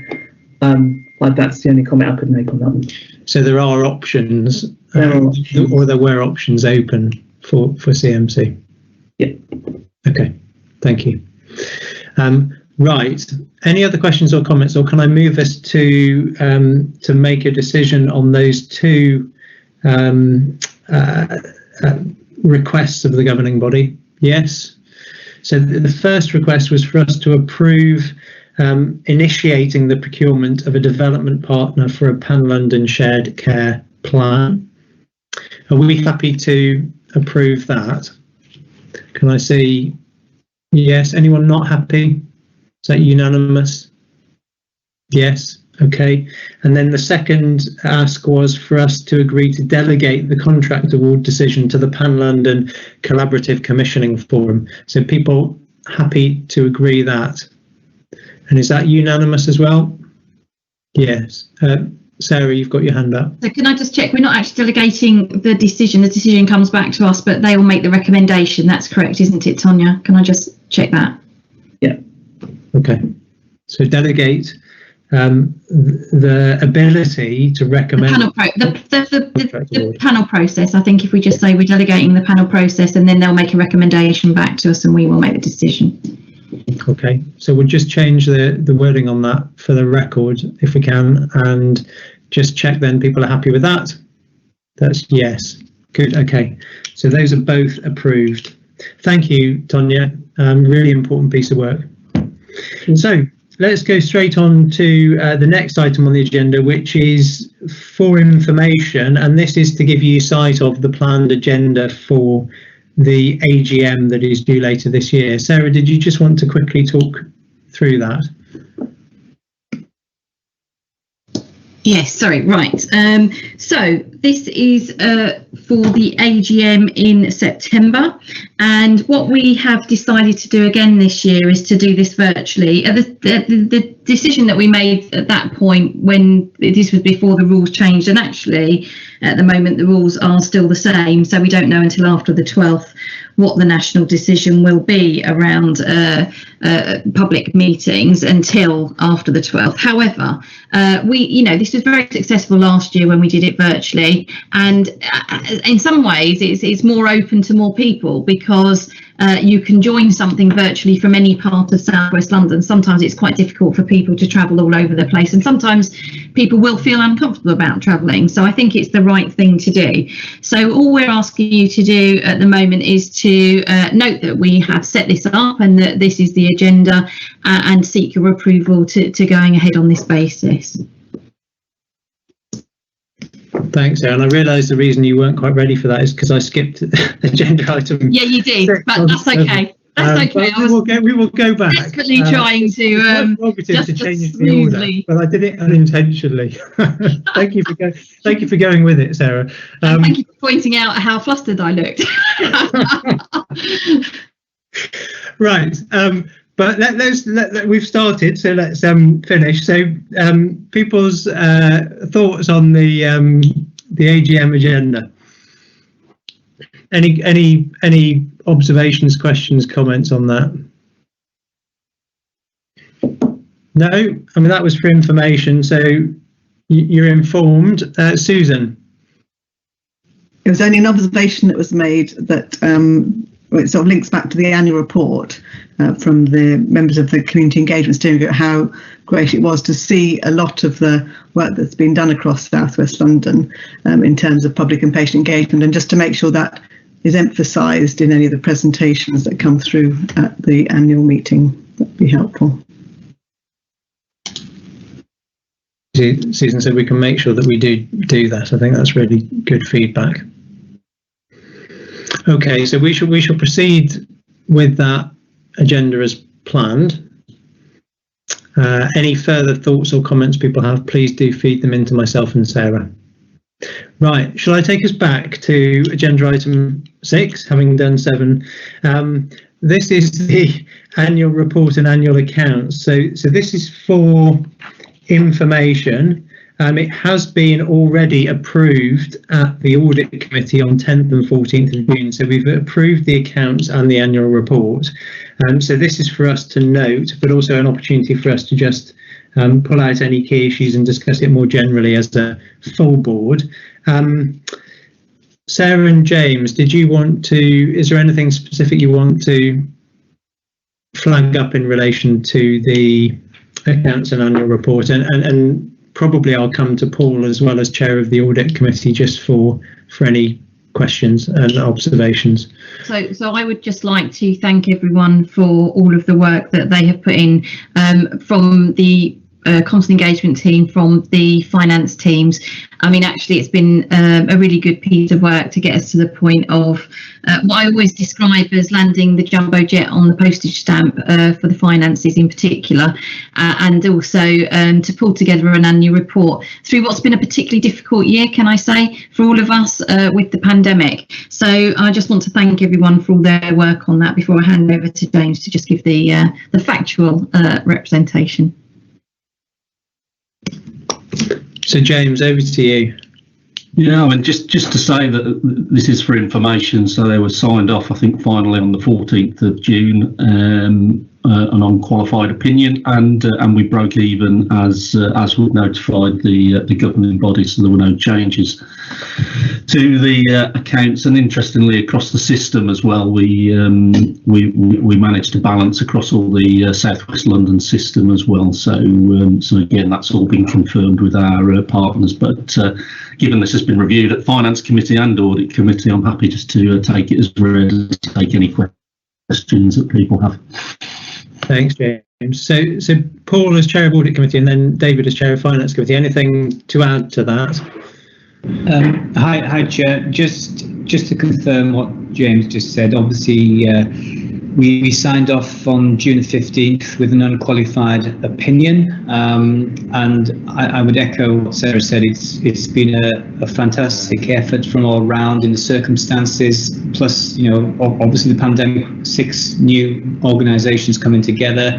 that's the only comment I could make on that one. So there are options, or there were options open for CMC. Yeah. Okay. Thank you. Right. Any other questions or comments, or can I move us to make a decision on those two requests of the governing body? Yes. So the first request was for us to approve initiating the procurement of a development partner for a pan-London shared care plan. Are we happy to approve that? Can I see yes? Anyone not happy? Is that unanimous? Yes. Okay. And then the second ask was for us to agree to delegate the contract award decision to the Pan-London Collaborative Commissioning Forum. So people happy to agree that? And is that unanimous as well? Yes. Sarah, you've got your hand up. So can I just check, we're not actually delegating the decision comes back to us, but they will make the recommendation. That's correct, isn't it, Tonya? Can I just check that? Yeah. Okay. So delegate the ability to recommend the panel process. I think if we just say we're delegating the panel process, and then they'll make a recommendation back to us and we will make the decision. Okay, so we'll just change the wording on that for the record if we can, and just check then people are happy with that. That's yes. Good. Okay, so those are both approved. Thank you, Tonya. Really important piece of work. So let's go straight on to the next item on the agenda, which is for information, and this is to give you sight of the planned agenda for the AGM that is due later this year. Sarah, did you just want to quickly talk through that? Yes, sorry, right. So this is for the AGM in September, and what we have decided to do again this year is to do this virtually. The decision that we made at that point, when this was before the rules changed, and actually at the moment the rules are still the same, so we don't know until after the 12th what the national decision will be around public meetings until after the 12th. However, this was very successful last year when we did it virtually, and in some ways it's more open to more people because you can join something virtually from any part of South West London. Sometimes it's quite difficult for people to travel all over the place, and sometimes people will feel uncomfortable about travelling. So I think it's the right thing to do. So all we're asking you to do at the moment is to note that we have set this up and that this is the agenda, and seek your approval to going ahead on this basis. Thanks, Sarah. And I realised the reason you weren't quite ready for that is because I skipped agenda item. Yeah, you did, but that's okay. That's okay. We will go back. Desperately trying to just change the order, but I did it unintentionally. Thank you for going with it, Sarah. Thank you for pointing out how flustered I looked. Right. But we've started, so let's finish. So people's thoughts on the AGM agenda. Any observations, questions, comments on that? No, I mean that was for information, so you're informed. Susan. It was only an observation that was made that it sort of links back to the annual report from the members of the Community Engagement Steering Group, how great it was to see a lot of the work that's been done across South West London in terms of public and patient engagement, and just to make sure that is emphasised in any of the presentations that come through at the annual meeting. That'd be helpful. Susan said we can make sure that we do that. I think that's really good feedback. Okay, so we shall proceed with that agenda as planned. Any further thoughts or comments people have, please do feed them into myself and Sarah. Right, shall I take us back to agenda item 6, having done 7? This is the annual report and annual accounts. So this is for information, It has been already approved at the Audit Committee on 10th and 14th of June. So we've approved the accounts and the annual report. So this is for us to note, but also an opportunity for us to just pull out any key issues and discuss it more generally as a full board. Sarah and James, is there anything specific you want to flag up in relation to the accounts and annual report? And probably I'll come to Paul as well as chair of the Audit Committee just for any questions and observations. So I would just like to thank everyone for all of the work that they have put in, from the constant engagement team, from the finance teams. I mean, actually, it's been a really good piece of work to get us to the point of what I always describe as landing the jumbo jet on the postage stamp for the finances in particular, and also to pull together an annual report through what's been a particularly difficult year, can I say, for all of us with the pandemic. So I just want to thank everyone for all their work on that before I hand over to James to just give the factual representation. So James, over to you. Yeah, and just to say that this is for information. So they were signed off, I think, finally on the 14th of June, an unqualified opinion, and we broke even as we notified the governing body, so there were no changes to the accounts. And interestingly, across the system as well, we managed to balance across all the South West London system as well. So again, that's all been confirmed with our partners. But given this has been reviewed at Finance Committee and Audit Committee, I'm happy just to take it as read, to take any questions that people have. Thanks, James. So Paul as chair of Audit Committee, and then David as chair of Finance Committee. Anything to add to that? Hi, Chair. Just to confirm what James just said. Obviously, we signed off on June 15th with an unqualified opinion, and I would echo what Sarah said. It's been a fantastic effort from all around in the circumstances. Plus, obviously the pandemic, 6 new organisations coming together,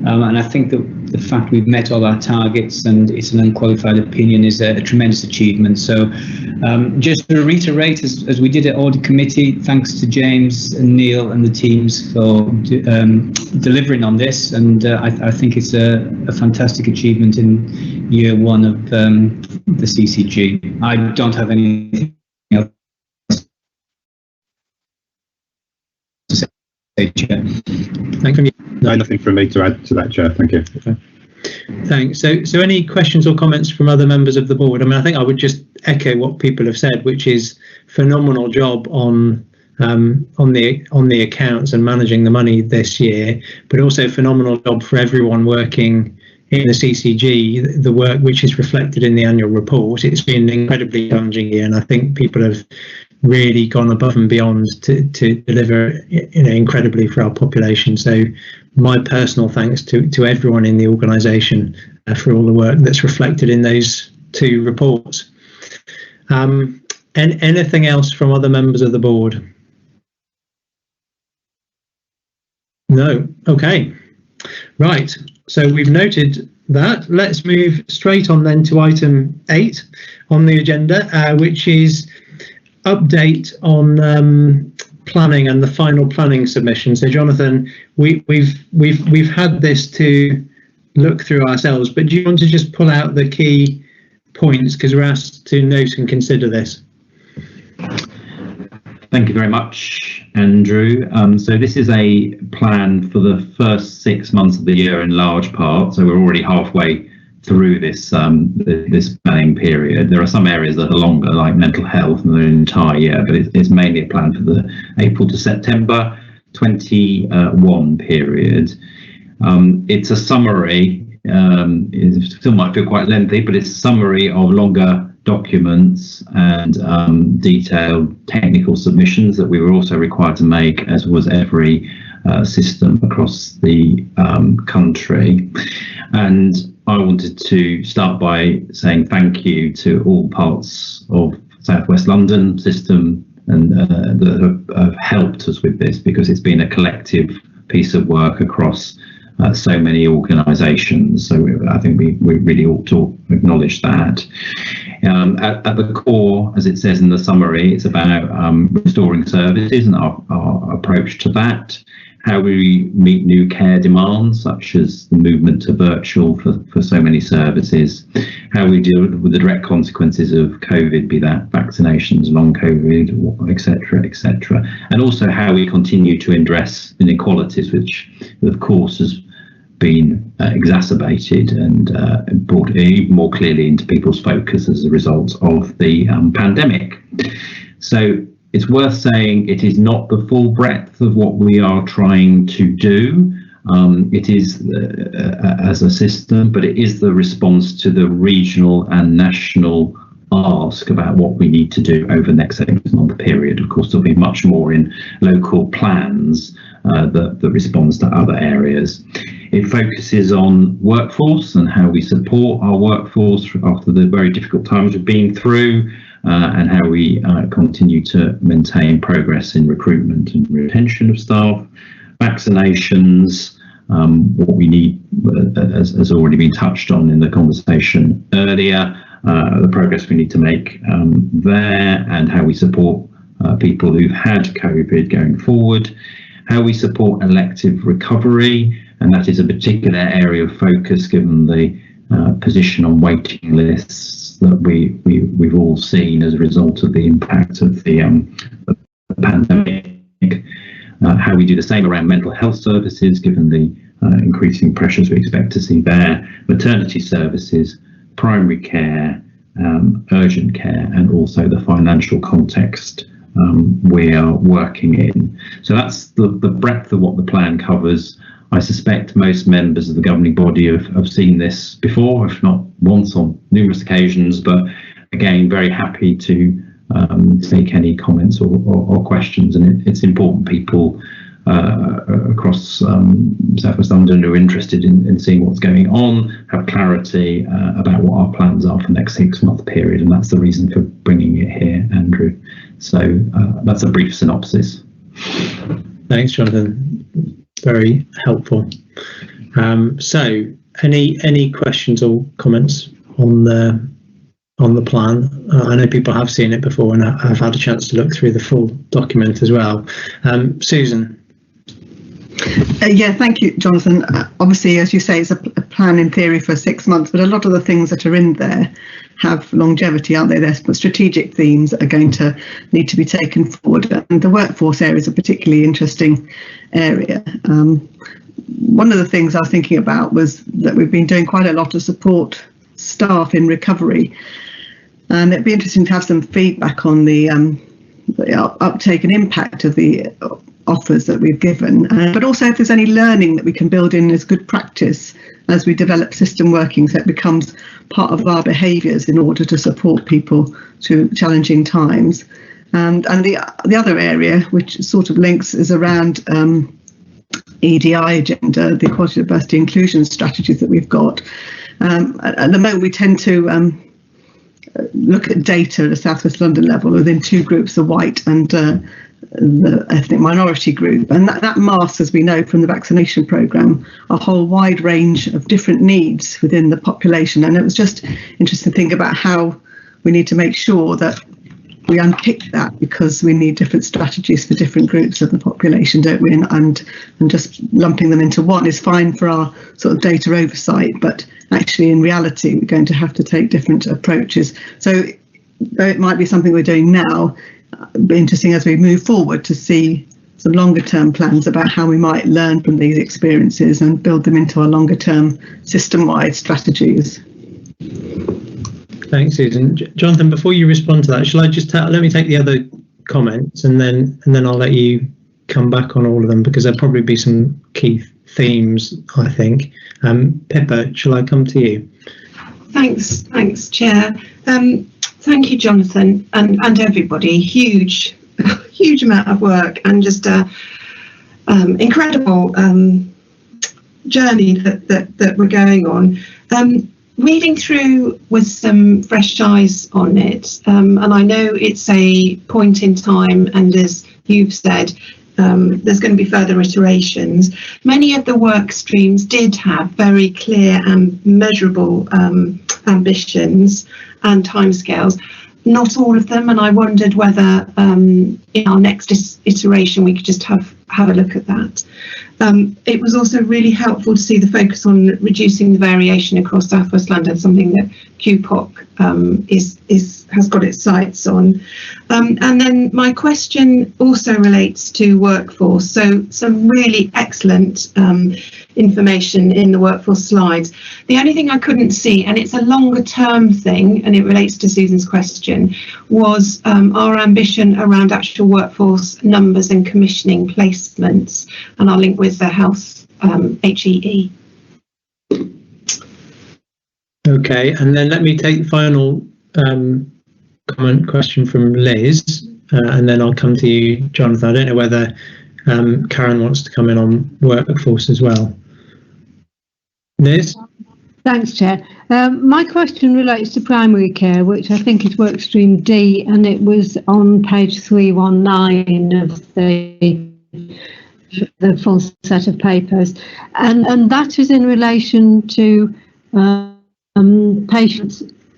and I think that the fact we've met all our targets and it's an unqualified opinion is a tremendous achievement. So just to reiterate, as we did at Audit Committee, thanks to James and Neil and the teams for delivering on this, and I think it's a fantastic achievement in year 1 of the CCG. I don't have anything else to say, Chair. Thank you. No, nothing from me to add to that, Chair. Thank you. Okay. Thanks. So any questions or comments from other members of the board? I mean, I think I would just echo what people have said, which is phenomenal job on the accounts and managing the money this year, but also phenomenal job for everyone working in the CCG, the work which is reflected in the annual report. It's been an incredibly challenging year, and I think people have really gone above and beyond to deliver incredibly for our population. So my personal thanks to everyone in the organisation for all the work that's reflected in those 2 reports. And anything else from other members of the board? No. Okay. Right. So we've noted that. Let's move straight on then to item 8 on the agenda, which is update on planning and the final planning submission. So Jonathan, we've had this to look through ourselves, but do you want to just pull out the key points, because we're asked to note and consider this? Thank you very much, Andrew. So this is a plan for the first 6 months of the year in large part. So we're already halfway through this this planning period. There are some areas that are longer, like mental health, and the entire year, but it's mainly a plan for the April to September 21 period. It's a summary. It still might feel quite lengthy, but it's a summary of longer documents and detailed technical submissions that we were also required to make, as was every system across the country. And I wanted to start by saying thank you to all parts of South West London system and that have helped us with this, because it's been a collective piece of work across so many organisations. So I think we really ought to acknowledge that. At the core, as it says in the summary, it's about restoring services and our approach to that, how we meet new care demands, such as the movement to virtual for so many services, how we deal with the direct consequences of COVID, be that vaccinations, long COVID, etc., and also how we continue to address inequalities, which of course has been exacerbated and brought even more clearly into people's focus as a result of the pandemic. So it's worth saying it is not the full breadth of what we are trying to do. It is as a system, but it is the response to the regional and national ask about what we need to do over the next 8-month period. Of course, there'll be much more in local plans that responds to other areas. It focuses on workforce and how we support our workforce after the very difficult times we've been through, and how we continue to maintain progress in recruitment and retention of staff, vaccinations, what we need, as already been touched on in the conversation earlier, the progress we need to make there, and how we support people who've had COVID going forward, how we support elective recovery, and that is a particular area of focus given the position on waiting lists that we've all seen as a result of the impact of the pandemic. How we do the same around mental health services given the increasing pressures we expect to see there, maternity services, primary care, urgent care, and also the financial context we are working in. So that's the breadth of what the plan covers. I suspect most members of the governing body have seen this before, if not once, on numerous occasions, but again, very happy to take any comments or questions. And it's important people across South West London who are interested in seeing what's going on have clarity about what our plans are for the next 6-month period, and that's the reason for bringing it here, Andrew. So that's a brief synopsis. Thanks, Jonathan. Very helpful. So, any questions or comments on the plan? I know people have seen it before, and I've had a chance to look through the full document as well. Susan. Yeah, thank you, Jonathan. Obviously, as you say, it's a plan in theory for 6 months, but a lot of the things that are in there have longevity, aren't they? There's strategic themes that are going to need to be taken forward, and the workforce area is a particularly interesting area. One of the things I was thinking about was that we've been doing quite a lot to support staff in recovery, and it'd be interesting to have some feedback on the uptake and impact of the offers that we've given, but also if there's any learning that we can build in as good practice as we develop system working, so it becomes part of our behaviours in order to support people through challenging times. And the other area, which sort of links, is around EDI agenda, the equality, diversity, inclusion strategies that we've got. At the moment, we tend to look at data at a South West London level within two groups, the white and the ethnic minority group, and that masks, as we know from the vaccination programme, a whole wide range of different needs within the population. And it was just interesting to think about how we need to make sure that we unpick that, because we need different strategies for different groups of the population, don't we? And just lumping them into one is fine for our sort of data oversight, but actually in reality we're going to have to take different approaches. So though it might be something we're doing now, it'd be interesting as we move forward to see some longer term plans about how we might learn from these experiences and build them into our longer term system-wide strategies. Thanks, Susan. Jonathan, before you respond to that, shall I just let me take the other comments and then I'll let you come back on all of them, because there'll probably be some key themes, I think. Pippa, shall I come to you? Thanks, Chair. Thank you, Jonathan, and everybody. Huge amount of work, and just incredible journey that we're going on. Reading through with some fresh eyes on it, and I know it's a point in time, and as you've said, there's going to be further iterations. Many of the work streams did have very clear and measurable ambitions and timescales. Not all of them, and I wondered whether in our next iteration we could just have a look at that. It was also really helpful to see the focus on reducing the variation across South West London, something that QPOC has got its sights on. And then my question also relates to workforce. So some really excellent information in the workforce slides. The only thing I couldn't see, and it's a longer term thing, and it relates to Susan's question, was our ambition around actual workforce numbers and commissioning placements. And I'll link with the health HEE. Okay, and then let me take the final comment question from Liz, and then I'll come to you, Jonathan. I don't know whether Karen wants to come in on workforce as well. Liz? Thanks, Chair. My question relates to primary care, which I think is work stream D, and it was on page 319 of the full set of papers, and that is in relation to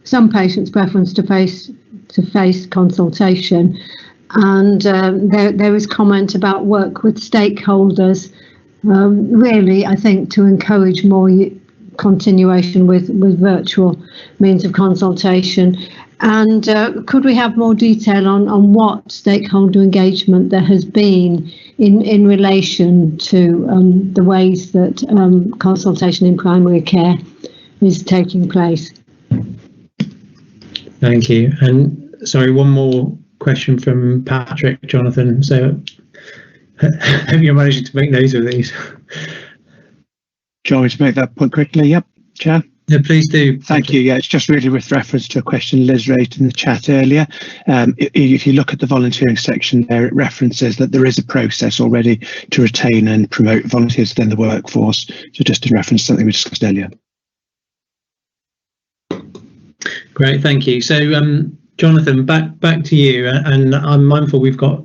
some patients' preference to face consultation, and there is comment about work with stakeholders, really I think to encourage more continuation with virtual means of consultation. And could we have more detail on what stakeholder engagement there has been in relation to the ways that consultation in primary care is taking place? Thank you. And sorry, one more question from Patrick, Jonathan. So have you managed to make notes of these? Do you want me to make that point quickly? Yep, Chair. Yeah, please do. Thank you. Yeah, it's just really with reference to a question Liz raised in the chat earlier. If you look at the volunteering section there, it references that there is a process already to retain and promote volunteers within the workforce. So just in reference to something we discussed earlier. Great, thank you. So, Jonathan, back to you. And I'm mindful we've got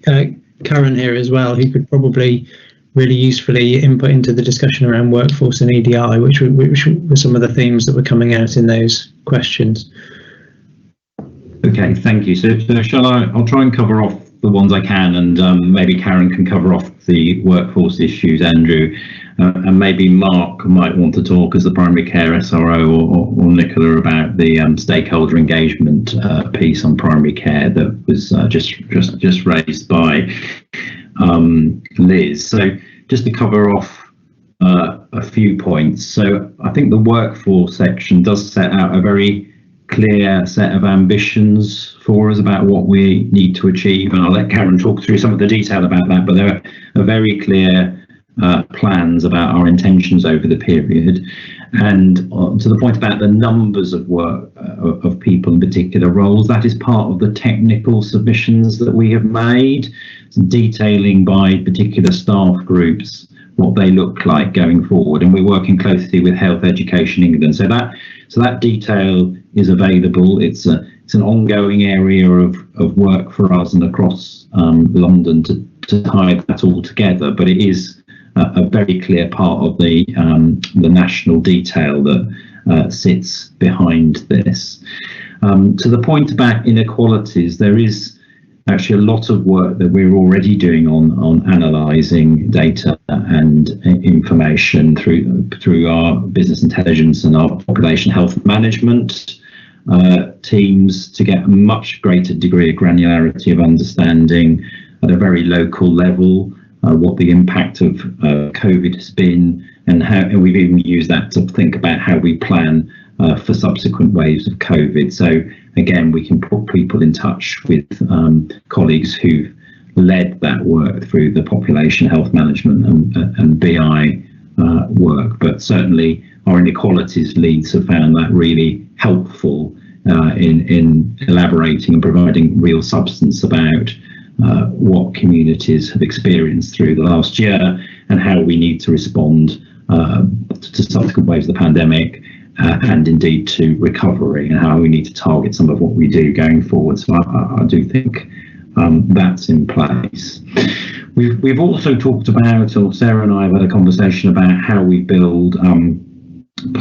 Karen here as well, who could probably really usefully input into the discussion around workforce and EDI, which were some of the themes that were coming out in those questions. Okay, thank you. So I'll try and cover off the ones I can, and maybe Karen can cover off the workforce issues, Andrew, and maybe Mark might want to talk as the primary care SRO, or Nicola about the stakeholder engagement piece on primary care that was just raised by Liz. So just to cover off a few points. So I think the workforce section does set out a very clear set of ambitions for us about what we need to achieve, and I'll let Karen talk through some of the detail about that, but there are very clear plans about our intentions over the period. And to the point about the numbers of work of people in particular roles, that is part of the technical submissions that we have made, detailing by particular staff groups what they look like going forward, and we're working closely with Health Education England. So that detail is available. It's an ongoing area of work for us and across London to tie that all together, but it is a very clear part of the national detail that sits behind this. To the point about inequalities, there is actually a lot of work that we're already doing on analysing data and information through our business intelligence and our population health management teams to get a much greater degree of granularity of understanding at a very local level what the impact of COVID has been, and we've even used that to think about how we plan for subsequent waves of COVID. So again, we can put people in touch with colleagues who've led that work through the population health management and BI work, but certainly our inequalities leads have found that really helpful in elaborating and providing real substance about what communities have experienced through the last year and how we need to respond to subsequent waves of the pandemic and indeed to recovery, and how we need to target some of what we do going forward. So I do think that's in place. We've also talked about, or Sarah and I have had a conversation about how we build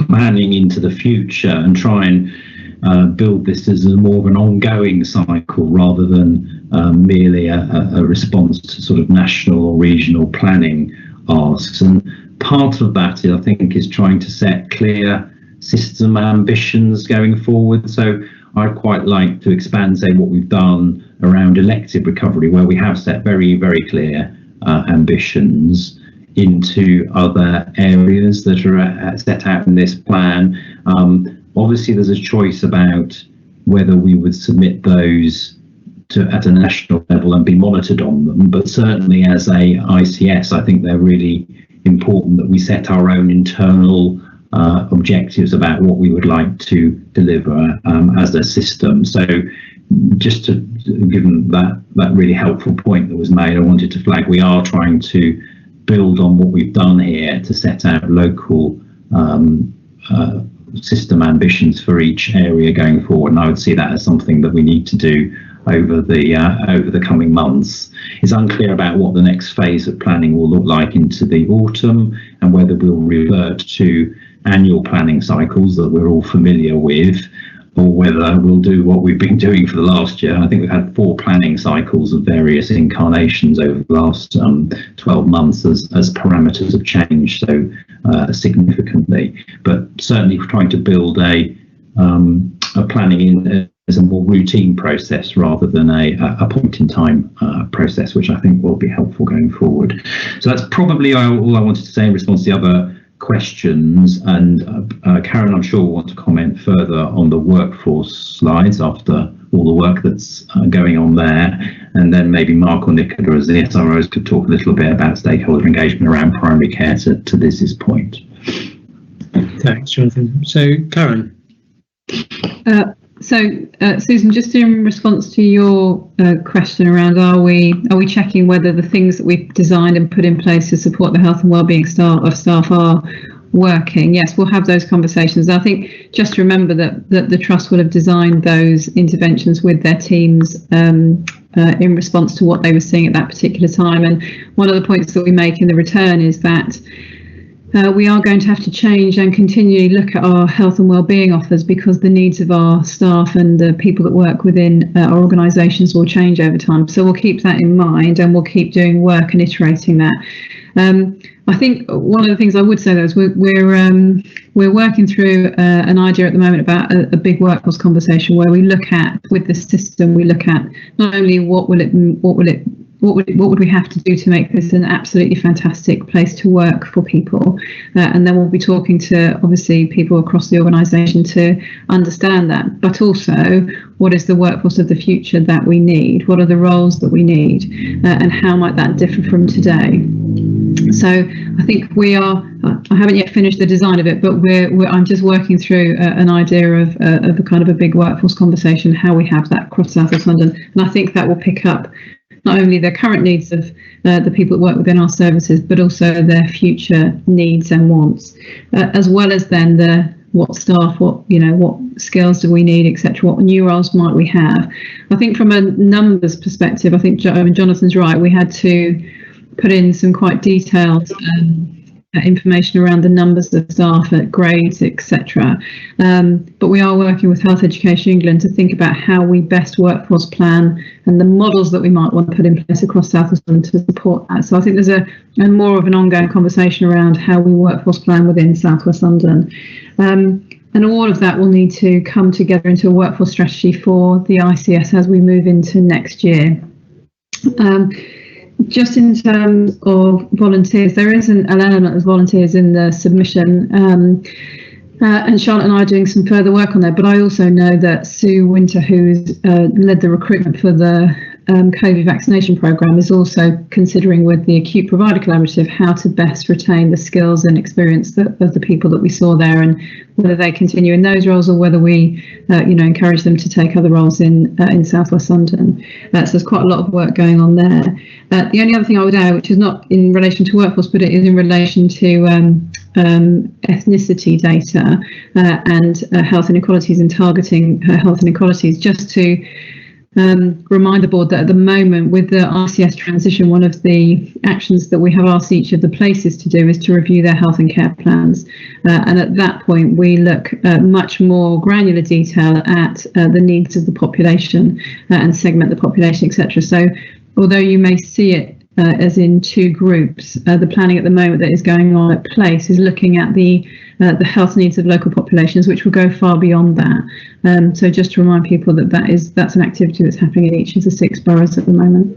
planning into the future and try and build this as more of an ongoing cycle rather than merely a response to sort of national or regional planning asks. And part of that, I think, is trying to set clear system ambitions going forward. So I'd quite like to expand, say, what we've done around elective recovery, where we have set very, very clear ambitions into other areas that are set out in this plan. Obviously, there's a choice about whether we would submit those at a national level and be monitored on them, but certainly as a ICS, I think they're really important that we set our own internal objectives about what we would like to deliver as a system. So just to, given that really helpful point that was made, I wanted to flag we are trying to build on what we've done here to set out local system ambitions for each area going forward, and I would see that as something that we need to do over the coming months. It's unclear about what the next phase of planning will look like into the autumn and whether we'll revert to annual planning cycles that we're all familiar with, or whether we'll do what we've been doing for the last year. I think we've had 4 planning cycles of various incarnations over the last 12 months as parameters have changed so significantly. But certainly we're trying to build a planning in as a more routine process rather than a point-in-time process, which I think will be helpful going forward. So that's probably all I wanted to say in response to the other questions, and Karen, I'm sure will want to comment further on the workforce slides after all the work that's going on there, and then maybe Mark or Nicola as the SROs could talk a little bit about stakeholder engagement around primary care to Liz's point. Thanks, Jonathan. So Karen. Susan, just in response to your question around are we checking whether the things that we've designed and put in place to support the health and wellbeing of staff are working? Yes, we'll have those conversations. I think just to remember that the Trust will have designed those interventions with their teams in response to what they were seeing at that particular time. And one of the points that we make in the return is that we are going to have to change and continually look at our health and wellbeing offers because the needs of our staff and the people that work within our organisations will change over time. So we'll keep that in mind and we'll keep doing work and iterating that. I think one of the things I would say though is we're working through an idea at the moment about a big workforce conversation where we look at, with the system, we look at not only what would we have to do to make this an absolutely fantastic place to work for people, and then we'll be talking to obviously people across the organisation to understand that, but also what is the workforce of the future that we need, what are the roles that we need, and how might that differ from today. So I think we are, I haven't yet finished the design of it, but I'm just working through an idea of a kind of a big workforce conversation, how we have that across South West London, and I think that will pick up not only the current needs of the people that work within our services, but also their future needs and wants, as well as then what staff, what skills do we need, etc. What new roles might we have? I think from a numbers perspective, I think Jonathan's right. We had to put in some quite detailed information around the numbers of staff at grades, etc. But we are working with Health Education England to think about how we best workforce plan and the models that we might want to put in place across South West London to support that. So I think there's a more of an ongoing conversation around how we workforce plan within South West London. And all of that will need to come together into a workforce strategy for the ICS as we move into next year. Just in terms of volunteers, there is an element of volunteers in the submission, and Charlotte and I are doing some further work on that. But I also know that Sue Winter, who's led the recruitment for the COVID vaccination programme, is also considering with the Acute Provider Collaborative how to best retain the skills and experience of the people that we saw there, and whether they continue in those roles or whether we encourage them to take other roles in South West London. So there's quite a lot of work going on there. The only other thing I would add, which is not in relation to workforce, but it is in relation to ethnicity data and health inequalities and targeting health inequalities, just to remind the board that at the moment with the ICS transition, one of the actions that we have asked each of the places to do is to review their health and care plans. And at that point, we look at much more granular detail at the needs of the population and segment the population, etc. So although you may see it as in two groups, the planning at the moment that is going on at place is looking at the health needs of local populations, which will go far beyond that. So just to remind people that that's an activity that's happening in each of the 6 boroughs at the moment.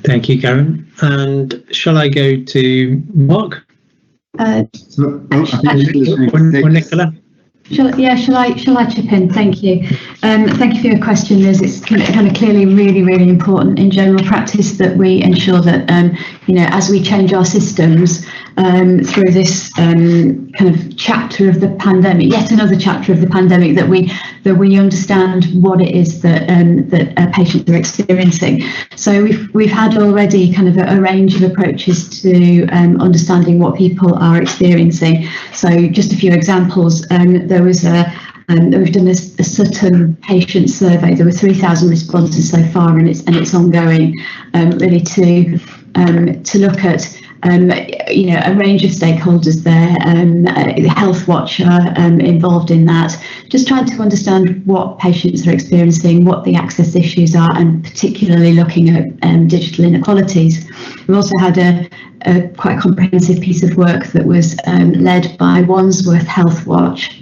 Thank you, Karen. And shall I go to Mark? Or Nicola? Shall I chip in? Thank you. Thank you for your question, Liz. It's kind of clearly really important in general practice that we ensure that, as we change our systems through this kind of chapter of the pandemic, yet another chapter of the pandemic, that we understand what it is that patients are experiencing. So we've had already kind of a range of approaches to understanding what people are experiencing. So just a few examples. We've done a Sutton patient survey. There were 3,000 responses so far, and it's ongoing, really to look at a range of stakeholders there. The Health Watch are involved in that, just trying to understand what patients are experiencing, what the access issues are, and particularly looking at digital inequalities. We've also had a quite comprehensive piece of work that was led by Wandsworth Health Watch,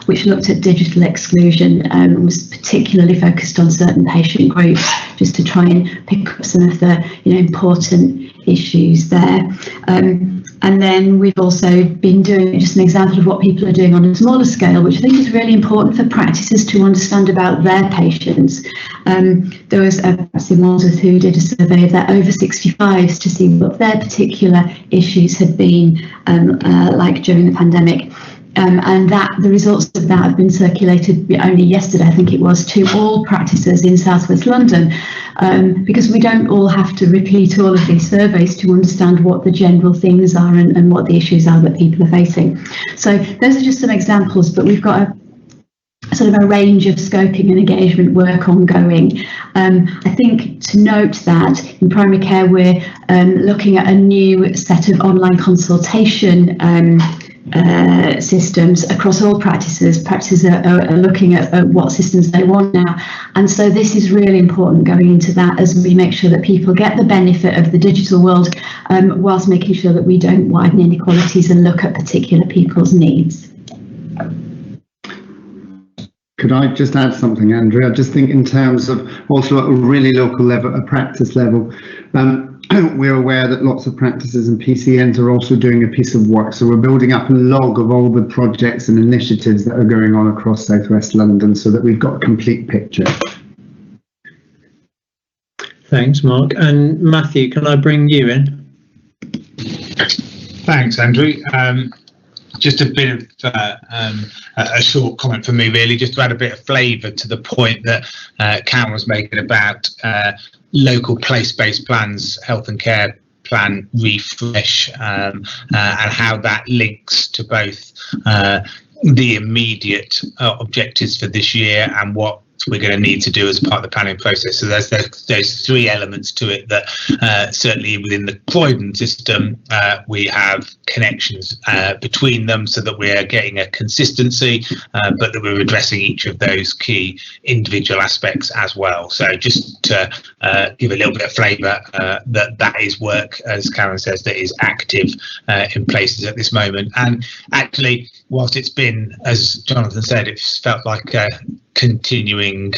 which looked at digital exclusion and was particularly focused on certain patient groups, just to try and pick up some of the important issues there. And then we've also been doing just an example of what people are doing on a smaller scale, which I think is really important for practices to understand about their patients. There was a practice in Wandsworth who did a survey of their over 65s to see what their particular issues had been like during the pandemic. And the results of that have been circulated only yesterday, I think it was, to all practices in South West London, because we don't all have to repeat all of these surveys to understand what the general things are and what the issues are that people are facing. So those are just some examples, but we've got a sort of a range of scoping and engagement work ongoing. I think to note that in primary care, we're looking at a new set of online consultation systems across all practices. Practices are looking at what systems they want now, and so this is really important going into that as we make sure that people get the benefit of the digital world, whilst making sure that we don't widen inequalities and look at particular people's needs. Could I just add something, Andrew? I just think in terms of also at a really local level, a practice level, we're aware that lots of practices and PCNs are also doing a piece of work. So we're building up a log of all the projects and initiatives that are going on across South West London so that we've got a complete picture. Thanks, Mark. And Matthew, can I bring you in? Thanks, Andrew. Just a bit of a short comment from me, really, just to add a bit of flavour to the point that Karen was making about local place-based plans, health and care plan refresh, and how that links to both the immediate objectives for this year and what we're going to need to do as part of the planning process. So there's 3 elements to it that certainly within the Croydon system, we have connections between them so that we're getting a consistency, but that we're addressing each of those key individual aspects as well. So just to give a little bit of flavour, that is work, as Karen says, that is active in places at this moment. And actually, whilst it's been, as Jonathan said, it's felt like a continuing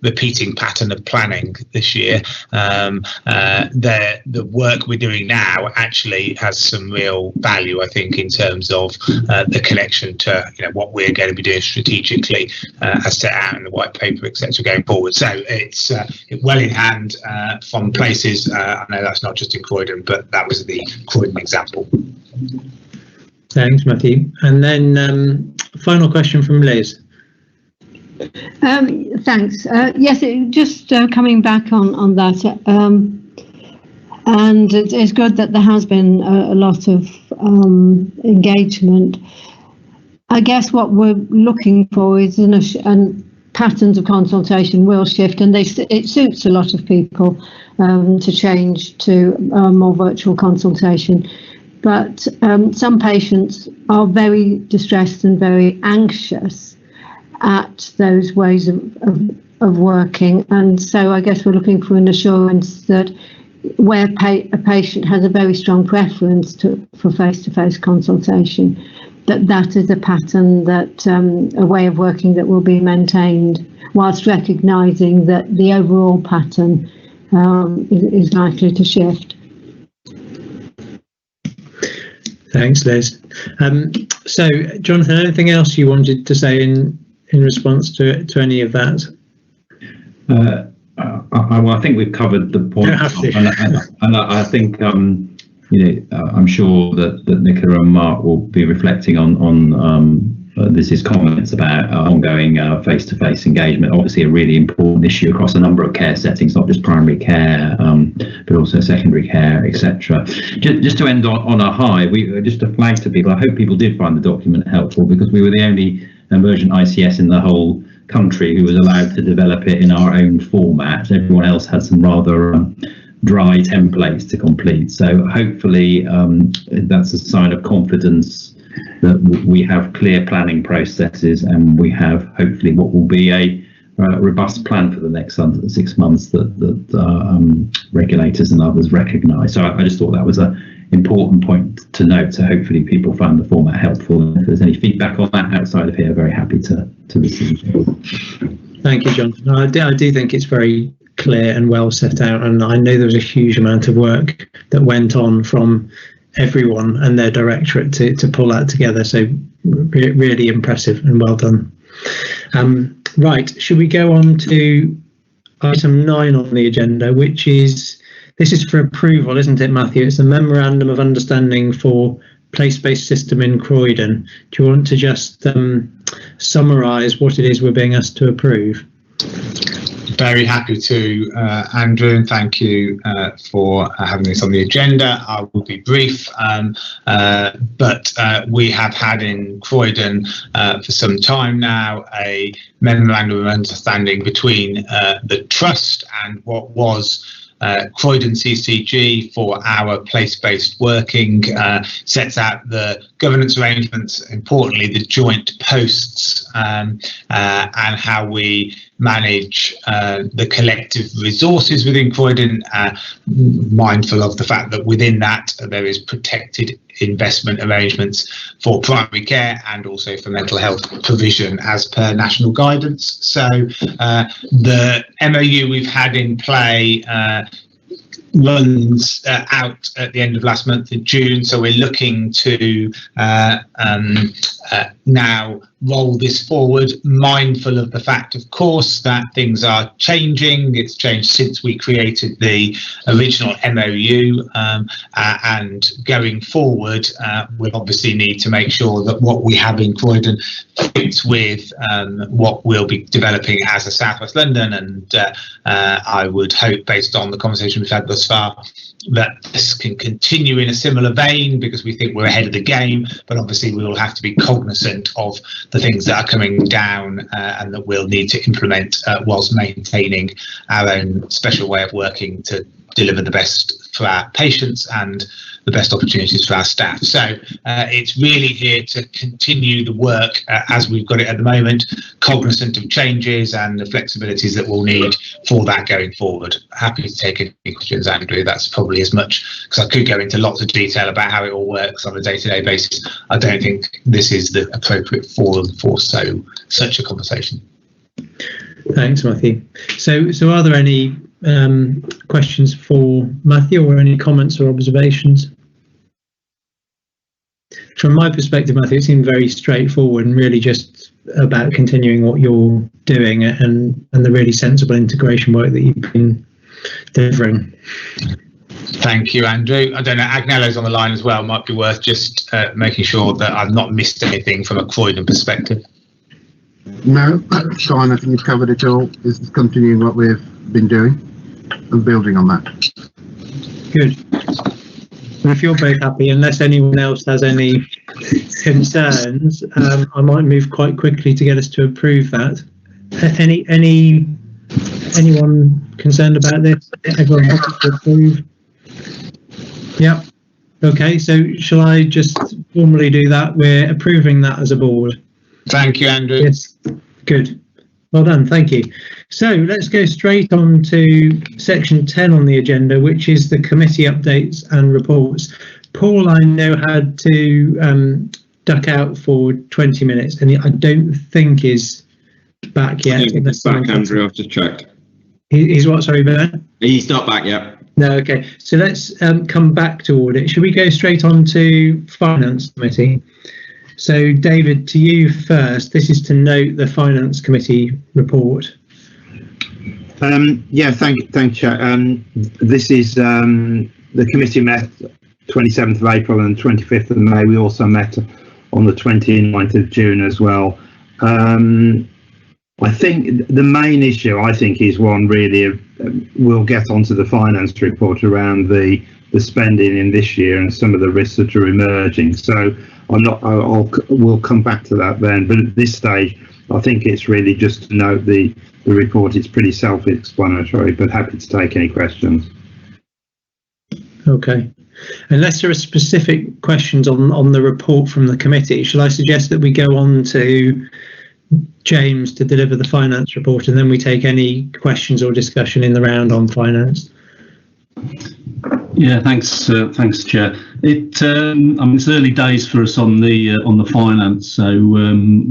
repeating pattern of planning this year, the work we're doing now actually has some real value, I think, in terms of the connection to what we're going to be doing strategically as set out in the white paper, etc., going forward. So it's well in hand from places. I know that's not just in Croydon, but that was the Croydon example. Thanks, Matthew. And then final question from Liz. Thanks. Yes, just coming back on that, and it's good that there has been a lot of engagement. I guess what we're looking for is patterns of consultation will shift, and it suits a lot of people to change to more virtual consultation. But some patients are very distressed and very anxious at those ways of working, and so I guess we're looking for an assurance that where a patient has a very strong preference for face-to-face consultation, that is a pattern, that a way of working that will be maintained, whilst recognising that the overall pattern is likely to shift. Thanks, Liz. So, Jonathan, anything else you wanted to say in response to any of that? Well, I think we've covered the point, and I think I'm sure that Nicola and Mark will be reflecting on Liz's comments about ongoing face-to-face engagement. Obviously, a really important issue across a number of care settings, not just primary care, but also secondary care, etc. Just to end on a high, just to flag to people, I hope people did find the document helpful, because we were the only emergent ICS in the whole country who was allowed to develop it in our own format. Everyone else had some rather dry templates to complete. So hopefully that's a sign of confidence that we have clear planning processes, and we have hopefully what will be a robust plan for the next 6 months that regulators and others recognise. So I just thought that was an important point to note. So hopefully people found the format helpful. And if there's any feedback on that outside of here, very happy to receive it. Thank you, Jonathan. I do think it's very clear and well set out, and I know there was a huge amount of work that went on from everyone and their directorate to pull that together. So really impressive and well done. Right, should we go on to item 9 on the agenda, which is, this is for approval, isn't it, Matthew? It's a memorandum of understanding for place-based system in Croydon. Do you want to just summarise what it is we're being asked to approve? Very happy to, Andrew, and thank you for having this on the agenda. I will be brief, but we have had in Croydon for some time now a memorandum of understanding between the Trust and what was Croydon CCG for our place-based working, sets out the governance arrangements, importantly the joint posts, and how we manage the collective resources within Croydon, mindful of the fact that within that there is protected investment arrangements for primary care and also for mental health provision as per national guidance. So the MOU we've had in play runs out at the end of last month in June, so we're looking to now roll this forward, mindful of the fact, of course, that things are changing. It's changed since we created the original MOU, and going forward, we'll obviously need to make sure that what we have in Croydon fits with what we'll be developing as a South West London, and I would hope, based on the conversation we've had thus far, that this can continue in a similar vein, because we think we're ahead of the game, but obviously we will have to be cognizant of the things that are coming down and that we'll need to implement whilst maintaining our own special way of working to deliver the best for our patients and the best opportunities for our staff. So it's really here to continue the work as we've got it at the moment, cognizant of changes and the flexibilities that we'll need for that going forward. Happy to take any questions, Andrew. That's probably as much, because I could go into lots of detail about how it all works on a day-to-day basis. I don't think this is the appropriate forum for such a conversation. Thanks, Matthew. So are there any questions for Matthew, or any comments or observations? From my perspective, Matthew, it seemed very straightforward and really just about continuing what you're doing and the really sensible integration work that you've been delivering. Thank you, Andrew. I don't know, Agnello's on the line as well. Might be worth just making sure that I've not missed anything from a Croydon perspective. No, that's fine. I think you've covered it all. This is continuing what we've been doing and building on that. Good. And if you're both happy, unless anyone else has any concerns, I might move quite quickly to get us to approve that. Anyone concerned about this? Everyone happy to approve? Yep. Okay, so shall I just formally do that? We're approving that as a board. Thank you, Andrew. Yes, good. Well done, thank you. So let's go straight on to section 10 on the agenda, which is the committee updates and reports. Paul, I know, had to duck out for 20 minutes, and I don't think is back yet. He's back, Andrew, I've just checked. He's what, sorry, Ben? He's not back yet. No, okay. So let's come back to audit. Should we go straight on to Finance Committee? So, David, to you first. This is to note the Finance Committee report. Yeah, thank you, Chair. This is the committee met 27th of April and 25th of May. We also met on the 29th of June as well. I think the main issue, is one really we'll get onto the finance report around the spending in this year and some of the risks that are emerging. So we'll come back to that then. But at this stage, I think it's really just to note the report. It's pretty self-explanatory, but happy to take any questions. Okay. Unless there are specific questions on the report from the committee, shall I suggest that we go on to James to deliver the finance report, and then we take any questions or discussion in the round on finance? Yeah, thanks, Chair. It's early days for us on the finance, so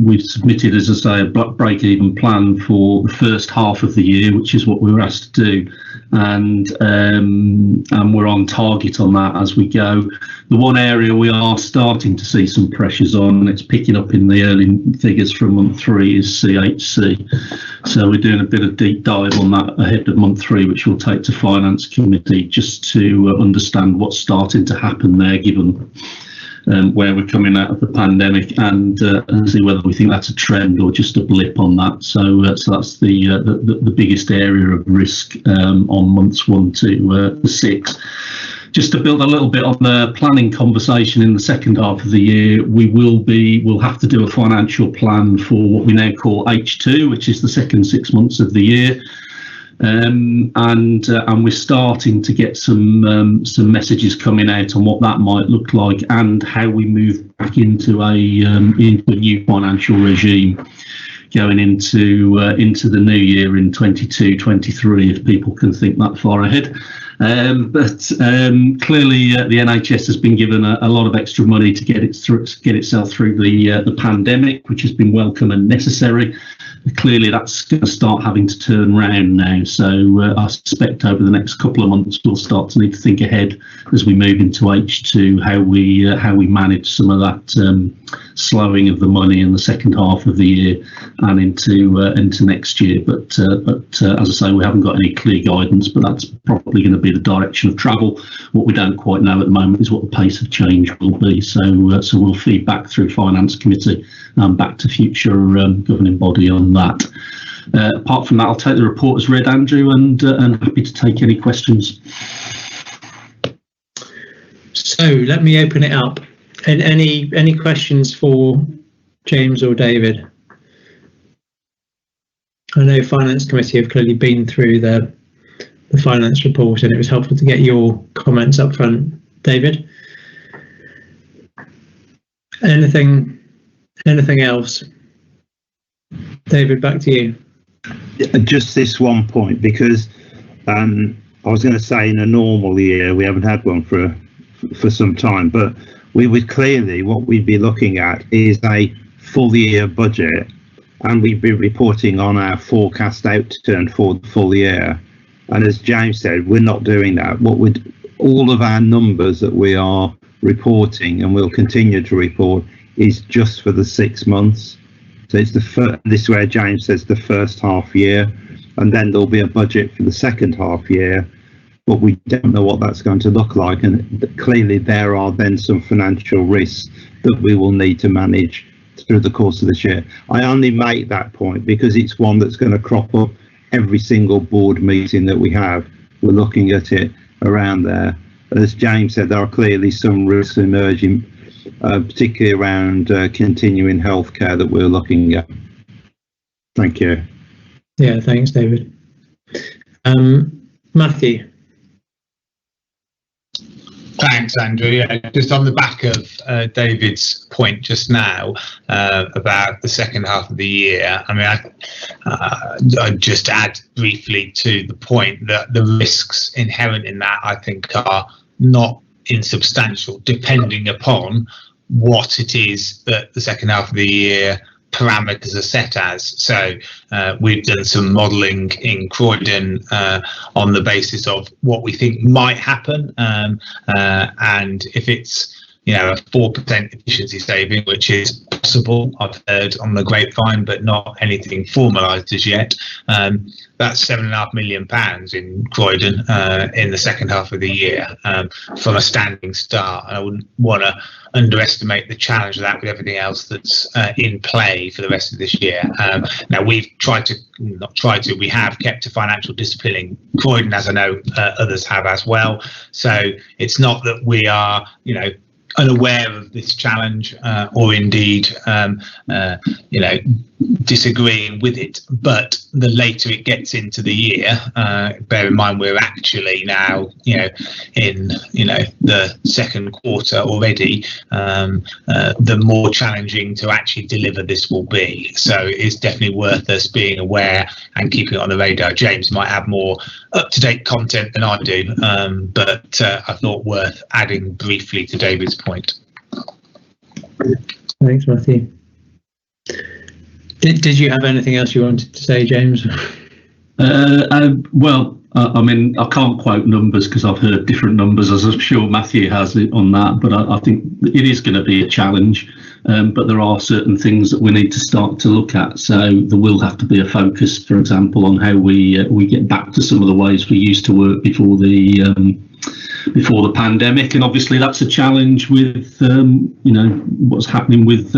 we've submitted, as I say, a break-even plan for the first half of the year, which is what we were asked to do, and we're on target on that as we go. The one area we are starting to see some pressures on, and it's picking up in the early figures from month 3, is CHC. So we're doing a bit of deep dive on that ahead of month 3, which we'll take to Finance Committee, just to understand what's starting to happen there, given where we're coming out of the pandemic, and see whether we think that's a trend or just a blip on that. So that's the biggest area of risk on months 1 to 6. Just to build a little bit on the planning conversation in the second half of the year, we'll have to do a financial plan for what we now call H2, which is the second 6 months of the year. And we're starting to get some messages coming out on what that might look like and how we move back into a new financial regime going into the new year in 22-23, if people can think that far ahead. But clearly the NHS has been given a lot of extra money to get itself through the pandemic, which has been welcome and necessary. Clearly that's going to start having to turn round now, so I suspect over the next couple of months we'll start to need to think ahead as we move into H2 how we manage some of that slowing of the money in the second half of the year and into next year. But as I say, we haven't got any clear guidance, but that's probably going to be the direction of travel. What we don't quite know at the moment is what the pace of change will be, so we'll feed back through Finance Committee and back to future governing body on that. Apart from that, I'll take the report as read, Andrew, and happy to take any questions. So let me open it up. And any questions for James or David? I know Finance Committee have clearly been through the finance report, and it was helpful to get your comments up front. David? Anything else? David, back to you. Just this one point, because I was going to say in a normal year, we haven't had one for some time, but we would clearly, what we'd be looking at is a full year budget, and we'd be reporting on our forecast outturn for the full year. And as James said, we're not doing that. All of our numbers that we are reporting and will continue to report is just for the 6 months. So it's this is where James says the first half year, and then there'll be a budget for the second half year, but we don't know what that's going to look like. And clearly there are then some financial risks that we will need to manage through the course of this year. I only make that point because it's one that's going to crop up every single board meeting that we have. We're looking at it around there. As James said, there are clearly some risks emerging, particularly around continuing healthcare that we're looking at. Thank you. Yeah, thanks, David. Matthew. Thanks, Andrew. Yeah, just on the back of David's point just now about the second half of the year, I mean, I'd just add briefly to the point that the risks inherent in that, I think, are not insubstantial, depending upon what it is that the second half of the year parameters are set as. So we've done some modelling in Croydon on the basis of what we think might happen, and if it's a 4% efficiency saving, which is possible, I've heard on the grapevine, but not anything formalised as yet. That's £7.5 million in Croydon in the second half of the year from a standing start. And I wouldn't want to underestimate the challenge of that with everything else that's in play for the rest of this year. Now, we have kept a financial discipline in Croydon, as I know others have as well. So it's not that we are, unaware of this challenge or indeed disagreeing with it, but the later it gets into the year, bear in mind we're actually now in the second quarter already, the more challenging to actually deliver this will be. So it's definitely worth us being aware and keeping it on the radar. James might have more up-to-date content than I do, but I thought worth adding briefly to David's point. Thanks, Matthew. Did you have anything else you wanted to say, James? Well, I mean, I can't quote numbers because I've heard different numbers, as I'm sure Matthew has on that, but I think it is going to be a challenge. But there are certain things that we need to start to look at. So there will have to be a focus, for example, on how we get back to some of the ways we used to work before the pandemic, and obviously that's a challenge with what's happening with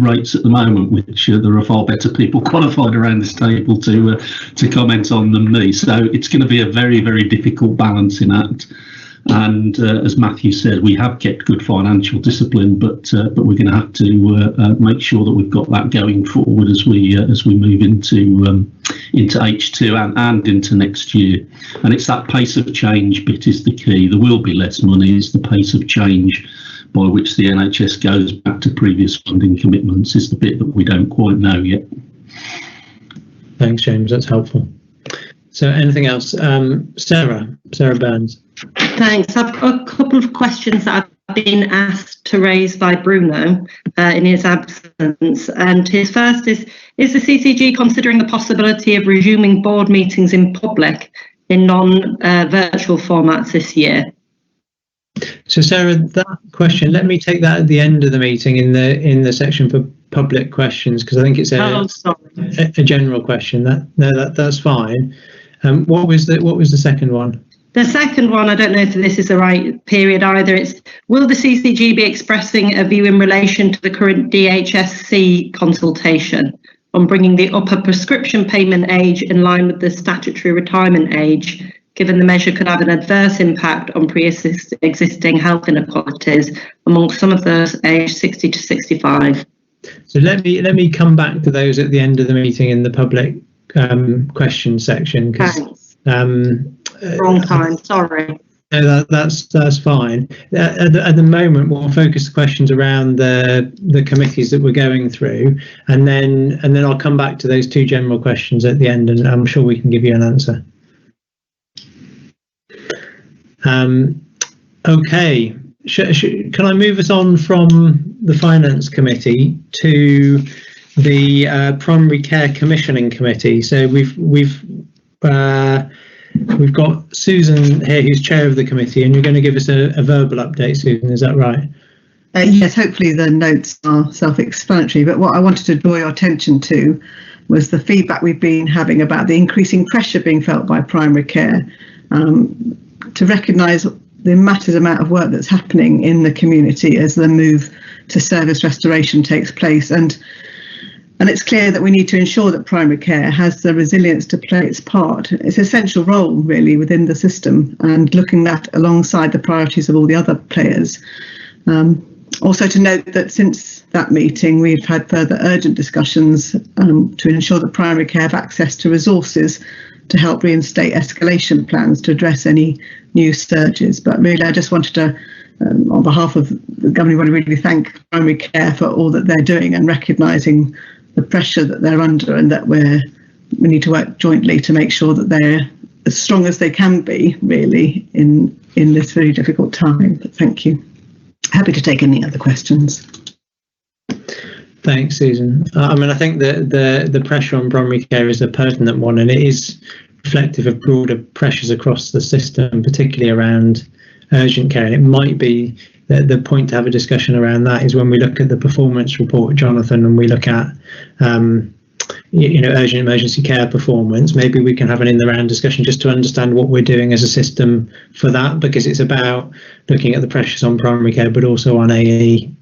rates at the moment, which there are far better people qualified around this table to comment on than me. So it's going to be a very, very difficult balancing act. And as Matthew said, we have kept good financial discipline, but we're going to have to make sure that we've got that going forward as we move into H2 and into next year. And it's that pace of change bit is the key. There will be less money. It's the pace of change by which the NHS goes back to previous funding commitments is the bit that we don't quite know yet. Thanks, James. That's helpful. So anything else? Sarah Burns. Thanks. I've got a couple of questions that I've been asked to raise by Bruno in his absence. And his first is the CCG considering the possibility of resuming board meetings in public in non-virtual formats this year? So Sarah, that question, let me take that at the end of the meeting in the section for public questions, because I think it's a general question. That's fine. What was the second one? The second one, I don't know if this is the right period either. It's, will the CCG be expressing a view in relation to the current DHSC consultation on bringing the upper prescription payment age in line with the statutory retirement age, given the measure could have an adverse impact on pre-existing health inequalities among some of those aged 60 to 65? So let me come back to those at the end of the meeting in the public question section. Thanks. Wrong time, sorry. No, that's fine. At the moment, we'll focus the questions around the committees that we're going through, and then I'll come back to those two general questions at the end, and I'm sure we can give you an answer. Okay. Can I move us on from the Finance Committee to the Primary Care Commissioning Committee? So we've got Susan here, who's chair of the committee, and you're going to give us a verbal update, Susan, is that right? Yes, hopefully the notes are self-explanatory, but what I wanted to draw your attention to was the feedback we've been having about the increasing pressure being felt by primary care to recognise the massive amount of work that's happening in the community as the move to service restoration takes place. And it's clear that we need to ensure that primary care has the resilience to play its part. It's an essential role, really, within the system, and looking at alongside the priorities of all the other players. Also to note that since that meeting, we've had further urgent discussions to ensure that primary care have access to resources to help reinstate escalation plans to address any new surges. But really, I just wanted to, on behalf of the governing body, really thank primary care for all that they're doing and recognising the pressure that they're under, and that we need to work jointly to make sure that they're as strong as they can be, really, in this very difficult time. But thank you. Happy to take any other questions. Thanks, Susan. I mean, I think that the pressure on primary care is a pertinent one, and it is reflective of broader pressures across the system, particularly around urgent care. And it might be that the point to have a discussion around that is when we look at the performance report, Jonathan, and we look at urgent emergency care performance. Maybe we can have an in the round discussion just to understand what we're doing as a system for that, because it's about looking at the pressures on primary care, but also on A&E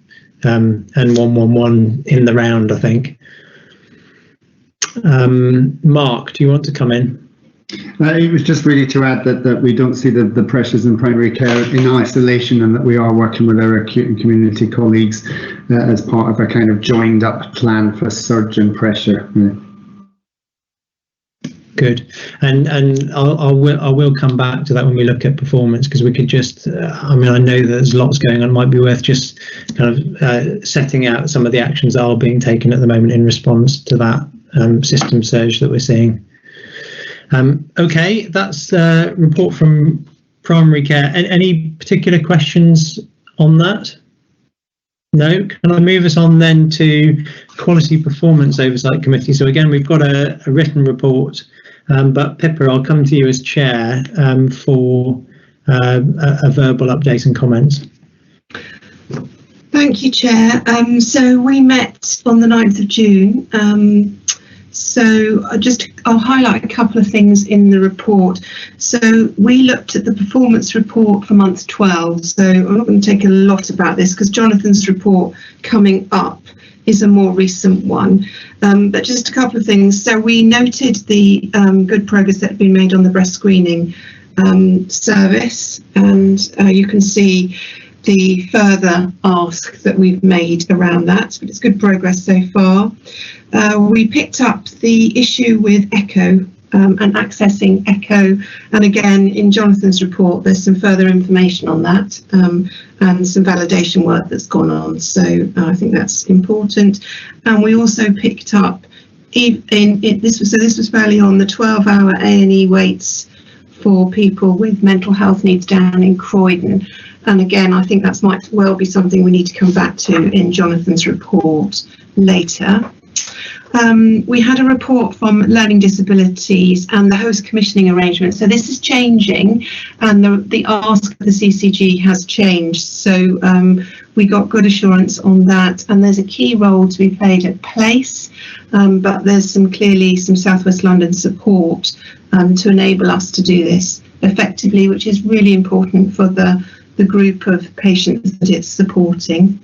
and 111 in the round, I think. Mark, do you want to come in? It was just really to add that we don't see the pressures in primary care in isolation, and that we are working with our acute and community colleagues as part of a kind of joined up plan for surge and pressure. Yeah. Good, and I will come back to that when we look at performance, because we could just, I mean, I know that there's lots going on. It might be worth just kind of setting out some of the actions that are being taken at the moment in response to that system surge that we're seeing. Okay, that's a report from primary care. Any particular questions on that? No? Can I move us on then to Quality Performance Oversight Committee? So again, we've got a written report, but Pippa, I'll come to you as chair for a verbal update and comments. Thank you, Chair. So we met on the 9th of June. So I'll highlight a couple of things in the report. So we looked at the performance report for month 12. So I'm not going to take a lot about this because Jonathan's report coming up is a more recent one. But just a couple of things. So we noted the good progress that had been made on the breast screening service, and you can see the further ask that we've made around that, but it's good progress so far. We picked up the issue with ECHO and accessing ECHO, and again in Jonathan's report there's some further information on that and some validation work that's gone on, so I think that's important. And we also picked up this was fairly on the 12-hour A&E waits for people with mental health needs down in Croydon. And again, I think that might well be something we need to come back to in Jonathan's report later. We had a report from Learning Disabilities and the host commissioning arrangement. So this is changing, and the ask of the CCG has changed. So we got good assurance on that, and there's a key role to be played at place, but there's clearly some South West London support to enable us to do this effectively, which is really important for the group of patients that it's supporting.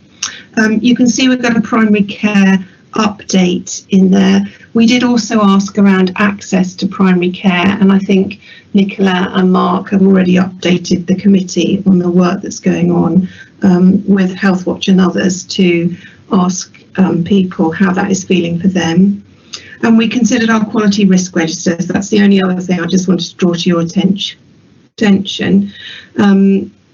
You can see we've got a primary care update in there. We did also ask around access to primary care, and I think Nicola and Mark have already updated the committee on the work that's going on with Healthwatch and others to ask people how that is feeling for them. And we considered our quality risk registers. That's the only other thing I just wanted to draw to your attention.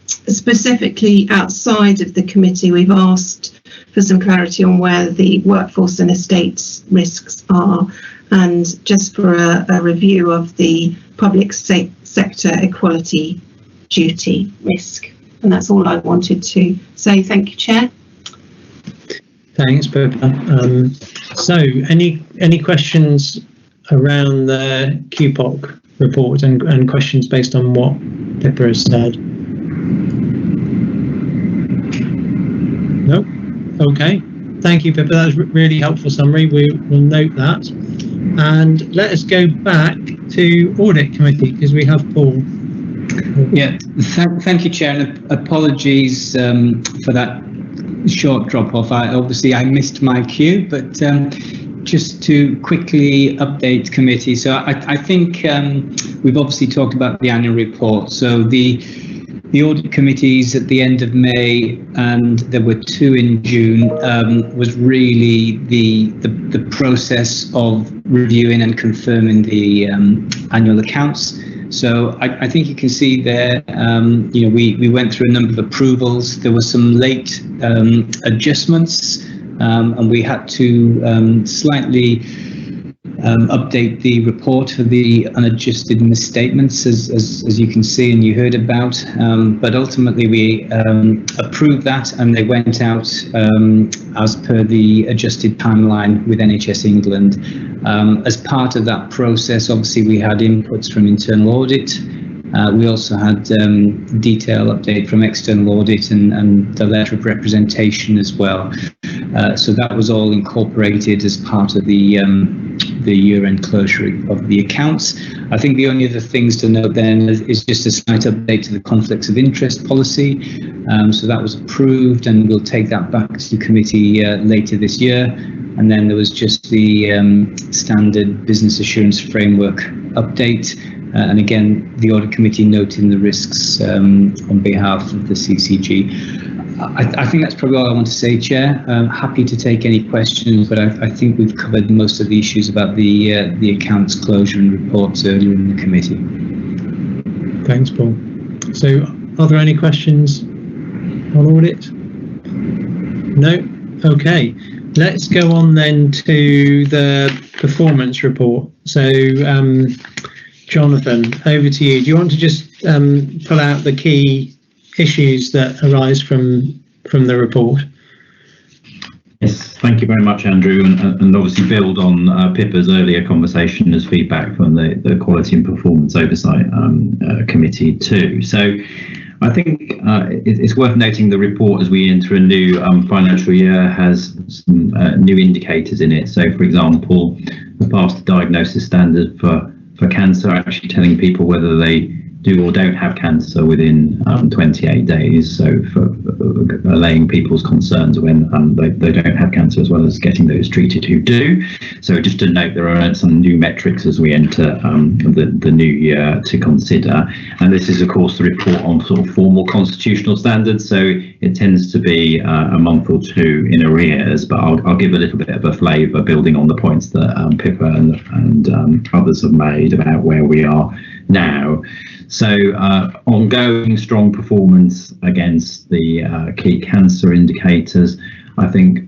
Specifically outside of the committee, we've asked for some clarity on where the workforce and estates risks are, and just for a review of the public sector equality duty risk. And that's all I wanted to say. Thank you, Chair. Thanks, Pippa. So any questions around the QPOC report and questions based on what Pippa has said? No? Okay. Thank you, Pippa. That was really helpful summary. We'll note that. And let us go back to Audit Committee, because we have Paul. Yeah, thank you, Chair, and apologies for that short drop-off. Obviously I missed my cue, but just to quickly update committee. So I think we've obviously talked about the annual report. So the the audit committees at the end of May, and there were 2 in June, was really the process of reviewing and confirming the annual accounts. So I think you can see there, we went through a number of approvals. There were some late adjustments, and we had to slightly update the report for the unadjusted misstatements, as you can see and you heard about. But ultimately we approved that, and they went out as per the adjusted timeline with NHS England. As part of that process, obviously we had inputs from internal audit. We also had detail update from external audit and the letter of representation as well. So that was all incorporated as part of the year-end closure of the accounts. I think the only other things to note then is just a slight update to the conflicts of interest policy. So that was approved, and we'll take that back to committee later this year. And then there was just the standard business assurance framework update. And again, the audit committee noting the risks on behalf of the CCG. I think that's probably all I want to say, Chair. I'm happy to take any questions, but I think we've covered most of the issues about the accounts closure and reports earlier in the committee. Thanks, Paul. So, are there any questions on audit? No? Okay. Let's go on then to the performance report. So, Jonathan, over to you. Do you want to just pull out the key issues that arise from the report? Yes, thank you very much, Andrew, and obviously build on Pippa's earlier conversation as feedback from the Quality and Performance Oversight Committee too. So I think it's worth noting the report as we enter a new financial year has some new indicators in it. So, for example, the faster diagnosis standard for cancer, actually telling people whether they do or don't have cancer within 28 days. So for allaying people's concerns when they don't have cancer, as well as getting those treated who do. So just to note, there are some new metrics as we enter the new year to consider. And this is, of course, the report on sort of formal constitutional standards. So it tends to be a month or 2 in arrears, but I'll give a little bit of a flavour building on the points that Pippa and others have made about where we are now. So ongoing strong performance against the key cancer indicators. I think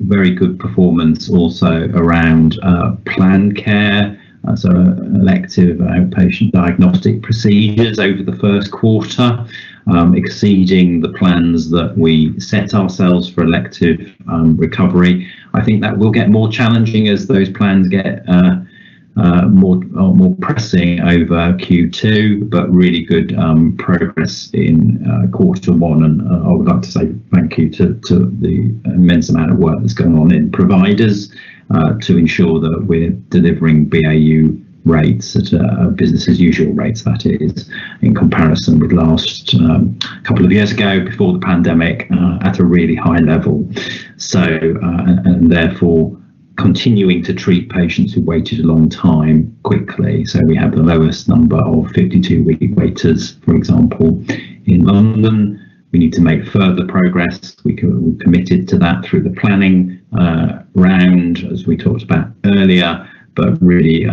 very good performance also around planned care, so elective outpatient diagnostic procedures over the first quarter, exceeding the plans that we set ourselves for elective recovery. I think that will get more challenging as those plans get more pressing over Q2, but really good progress in Q1, and I would like to say thank you to the immense amount of work that's going on in providers to ensure that we're delivering BAU rates at business as usual rates, that is, in comparison with last couple of years ago before the pandemic, at a really high level. So and therefore continuing to treat patients who waited a long time quickly. So we have the lowest number of 52-week waiters, for example, in London. We need to make further progress. We committed to that through the planning round, as we talked about earlier, but really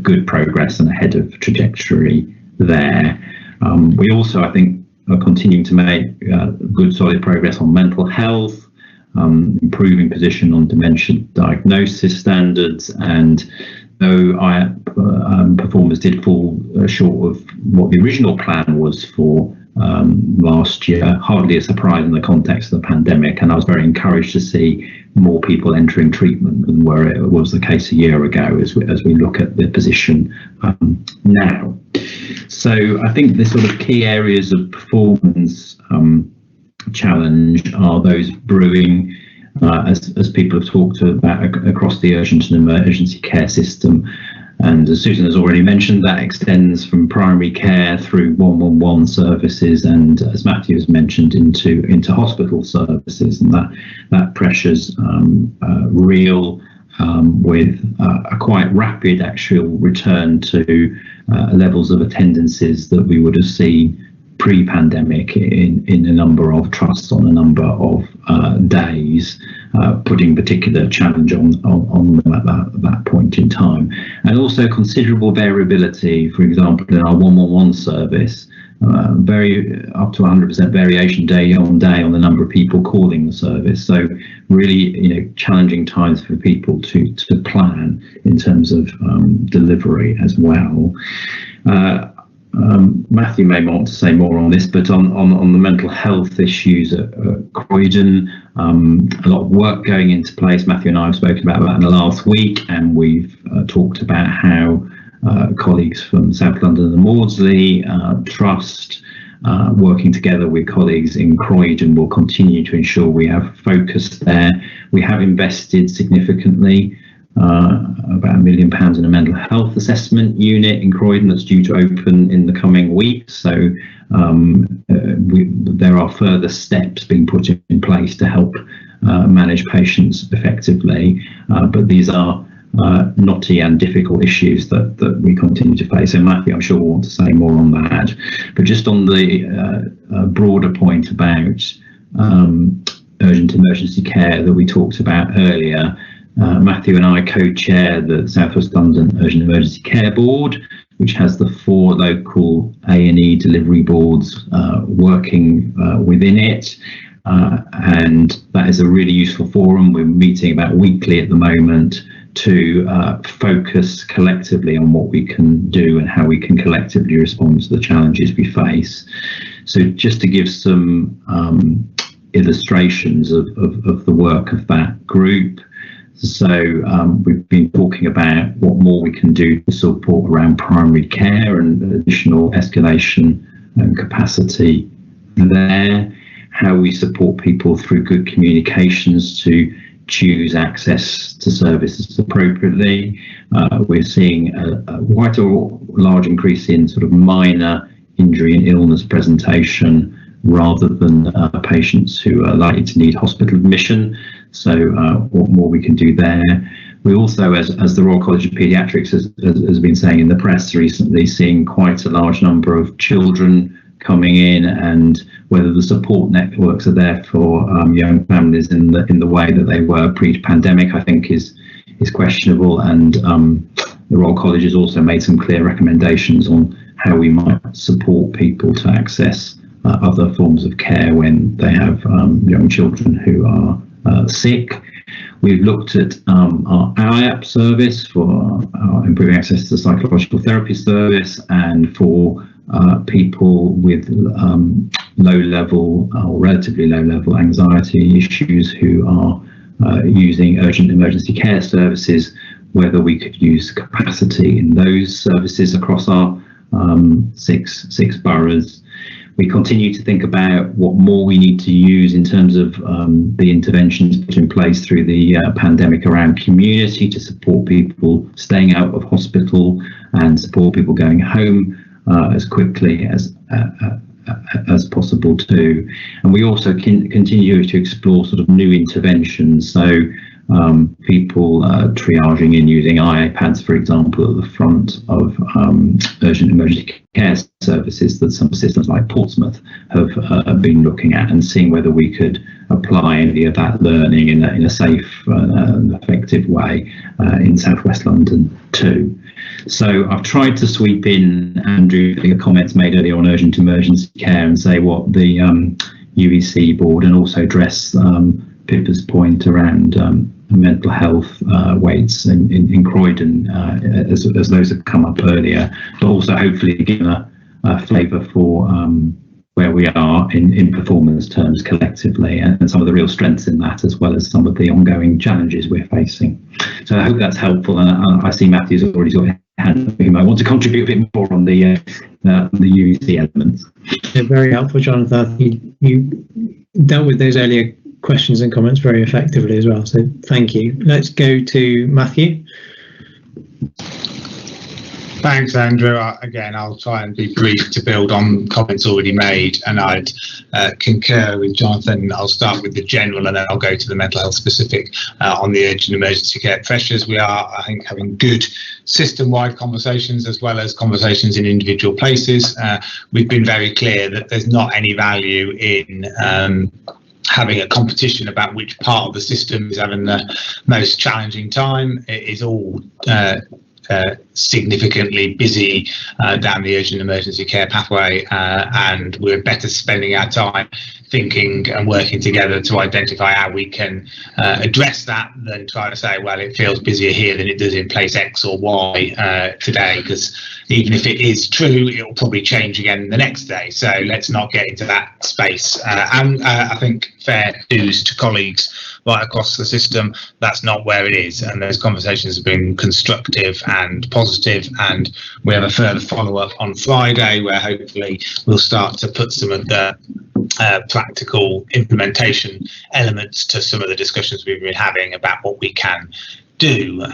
good progress and ahead of trajectory there. We also, I think, are continuing to make good solid progress on mental health, improving position on dementia diagnosis standards, and though performance did fall short of what the original plan was for last year, hardly a surprise in the context of the pandemic, and I was very encouraged to see more people entering treatment than where it was the case a year ago as we look at the position now. So I think the sort of key areas of performance challenge are those brewing, as people have talked about across the urgent and emergency care system. And as Susan has already mentioned, that extends from primary care through 111 services, and as Matthew has mentioned, into hospital services, and that pressure's real, with a quite rapid actual return to levels of attendances that we would have seen pre-pandemic in a number of trusts on a number of days, putting particular challenge on them at that point in time. And also considerable variability, for example, in our 111 service, up to 100% variation day on day on the number of people calling the service. So really, challenging times for people to plan in terms of delivery as well. Matthew may want to say more on this, but on the mental health issues at Croydon, a lot of work going into place. Matthew and I have spoken about that in the last week, and we've talked about how colleagues from South London and Maudsley Trust, working together with colleagues in Croydon, will continue to ensure we have focus there. We have invested significantly, about £1 million in a mental health assessment unit in Croydon that's due to open in the coming weeks. So there are further steps being put in place to help manage patients effectively, but these are knotty and difficult issues that we continue to face. So Matthew, I'm sure will want to say more on that. But just on the broader point about urgent emergency care that we talked about earlier, Matthew and I co-chair the South West London Urgent Emergency Care Board, which has the 4 local A&E delivery boards working within it. And that is a really useful forum. We're meeting about weekly at the moment to focus collectively on what we can do and how we can collectively respond to the challenges we face. So just to give some illustrations of the work of that group. So we've been talking about what more we can do to support around primary care and additional escalation and capacity there, how we support people through good communications to choose access to services appropriately. We're seeing quite a large increase in sort of minor injury and illness presentation rather than patients who are likely to need hospital admission. So what more we can do there. We also, as the Royal College of Paediatrics has been saying in the press recently, seeing quite a large number of children coming in, and whether the support networks are there for young families in the way that they were pre-pandemic, I think is questionable. And the Royal College has also made some clear recommendations on how we might support people to access other forms of care when they have young children who are sick. We've looked at our IAP service for improving access to the psychological therapy service, and for people with low level or relatively low level anxiety issues who are using urgent emergency care services, whether we could use capacity in those services across our six boroughs. We continue to think about what more we need to use in terms of the interventions put in place through the pandemic around community to support people staying out of hospital and support people going home as quickly as possible too. And we also continue to explore sort of new interventions. So people triaging in using iPads, for example, at the front of urgent emergency care services that some systems like Portsmouth have been looking at, and seeing whether we could apply any of that learning in a safe and effective way in South West London too. So I've tried to sweep in, Andrew, the comments made earlier on urgent emergency care and say what the UEC board, and also address Pippa's point around mental health weights in Croydon, as those have come up earlier, but also hopefully give a flavour for where we are in performance terms collectively, and some of the real strengths in that, as well as some of the ongoing challenges we're facing. So I hope that's helpful, and I see Matthew's already got a hand. You might want to contribute a bit more on the UEC elements. Yeah, very helpful, Jonathan. You dealt with those earlier questions and comments very effectively as well, so thank you. Let's go to Matthew. Thanks, Andrew. Again, I'll try and be brief to build on comments already made, and I'd concur with Jonathan. I'll start with the general and then I'll go to the mental health specific on the urgent emergency care pressures. We are, I think, having good system-wide conversations as well as conversations in individual places. We've been very clear that there's not any value in having a competition about which part of the system is having the most challenging time. It is all significantly busy down the urgent emergency care pathway, and we're better spending our time thinking and working together to identify how we can address that than trying to say, well, it feels busier here than it does in place X or Y today, because even if it is true, it will probably change again the next day. So let's not get into that space. And I think fair dues to colleagues right across the system, that's not where it is. And those conversations have been constructive and positive. And we have a further follow-up on Friday where hopefully we'll start to put some of the practical implementation elements to some of the discussions we've been having about what we can do,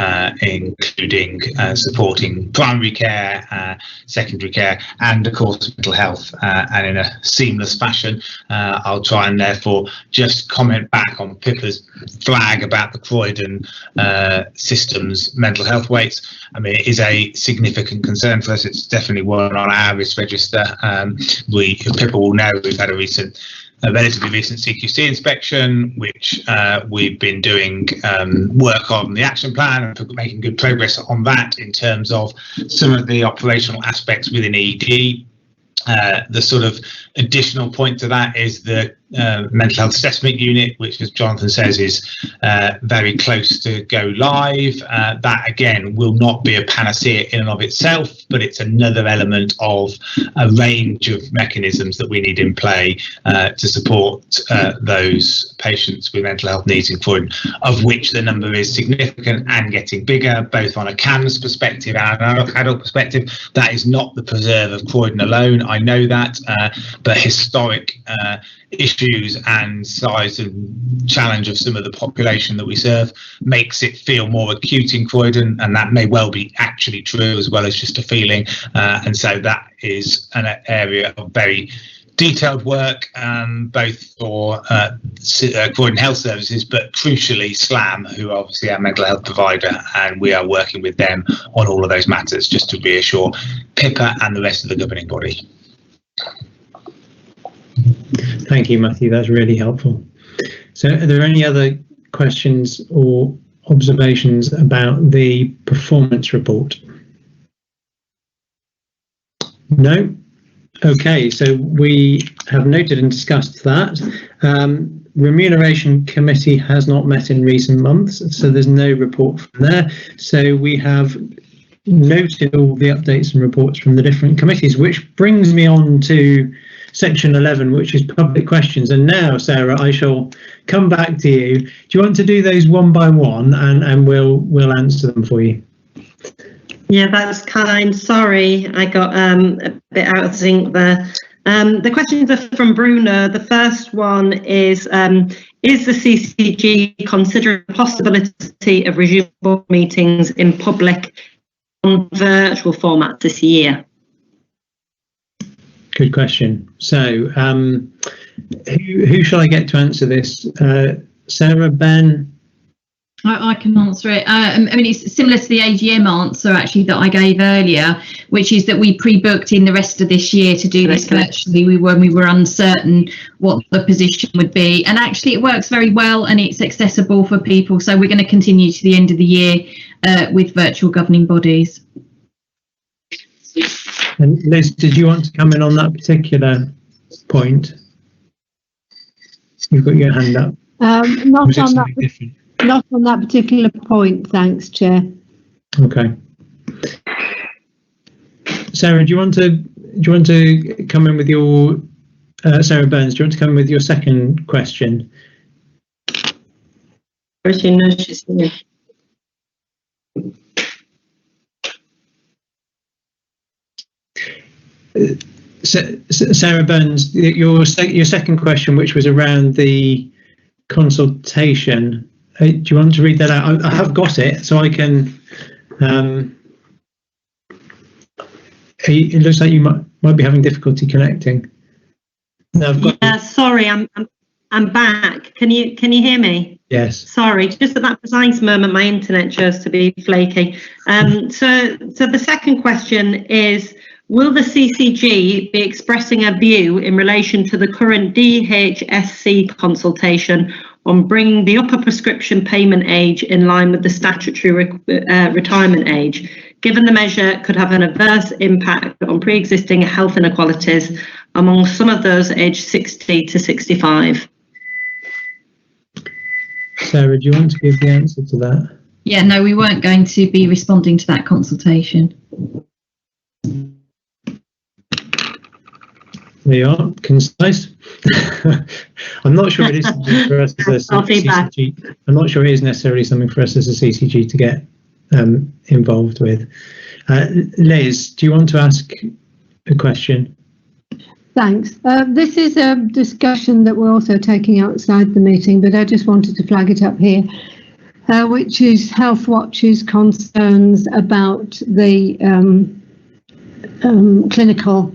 including supporting primary care, secondary care, and of course mental health, and in a seamless fashion. I'll try and therefore just comment back on Pippa's flag about the Croydon system's mental health weights. I mean, it is a significant concern for us. It's definitely one on our risk register. Pippa will know we've had a relatively recent CQC inspection, which we've been doing work on the action plan and making good progress on that in terms of some of the operational aspects within ED. The sort of additional point to that is the mental health assessment unit, which, as Jonathan says, is very close to go live. That again will not be a panacea in and of itself, but it's another element of a range of mechanisms that we need in play to support those patients with mental health needs in Croydon, of which the number is significant and getting bigger, both on a CAMHS perspective and an adult perspective. That is not the preserve of Croydon alone, I know that, but historic issues and size and challenge of some of the population that we serve makes it feel more acute in Croydon, and that may well be actually true as well as just a feeling, and so that is an area of very detailed work, both for Croydon Health Services, but crucially SLAM, who are obviously our mental health provider, and we are working with them on all of those matters just to reassure Pippa and the rest of the governing body. Thank you, Matthew. That's really helpful. So are there any other questions or observations about the performance report? No? Okay, so we have noted and discussed that. Remuneration Committee has not met in recent months, so there's no report from there. So we have noted all the updates and reports from the different committees, which brings me on to section 11, which is public questions. And now, Sarah, I shall come back to you. Do you want to do those one by one, and we'll answer them for you? Yeah, that's kind. Sorry, I got a bit out of sync there. The questions are from Bruno. The first one is the CCG considering the possibility of resuming board meetings in public on virtual format this year? Good question. So who shall I get to answer this? Sarah, Ben? I can answer it. I mean, it's similar to the AGM answer actually that I gave earlier, which is that we pre-booked in the rest of this year to do this virtually when we were uncertain what the position would be. And actually it works very well and it's accessible for people. So we're going to continue to the end of the year with virtual governing bodies. And Liz, did you want to come in on that particular point? You've got your hand up. Not on that particular point, thanks, Chair. Okay. Sarah, do you want to come in with your Sarah Burns? Do you want to come in with your second question? She knows she's here. Sarah Burns, your second question, which was around the consultation. Do you want to read that out? I have got it, so I can. It looks like you might be having difficulty connecting. No, yeah, sorry, I'm back. Can you hear me? Yes. Sorry, just at that precise moment, my internet chose to be flaky. So the second question is, will the CCG be expressing a view in relation to the current DHSC consultation on bringing the upper prescription payment age in line with the statutory retirement age, given the measure could have an adverse impact on pre-existing health inequalities among some of those aged 60 to 65? Sarah, do you want to give the answer to that? Yeah, no, we weren't going to be responding to that consultation. There you are, concise. I'm not sure it is something for us as a CCG. I'm not sure it is necessarily something for us as a CCG to get involved with. Liz, do you want to ask a question? Thanks. This is a discussion that we're also taking outside the meeting, but I just wanted to flag it up here, which is Health Watch's concerns about the clinical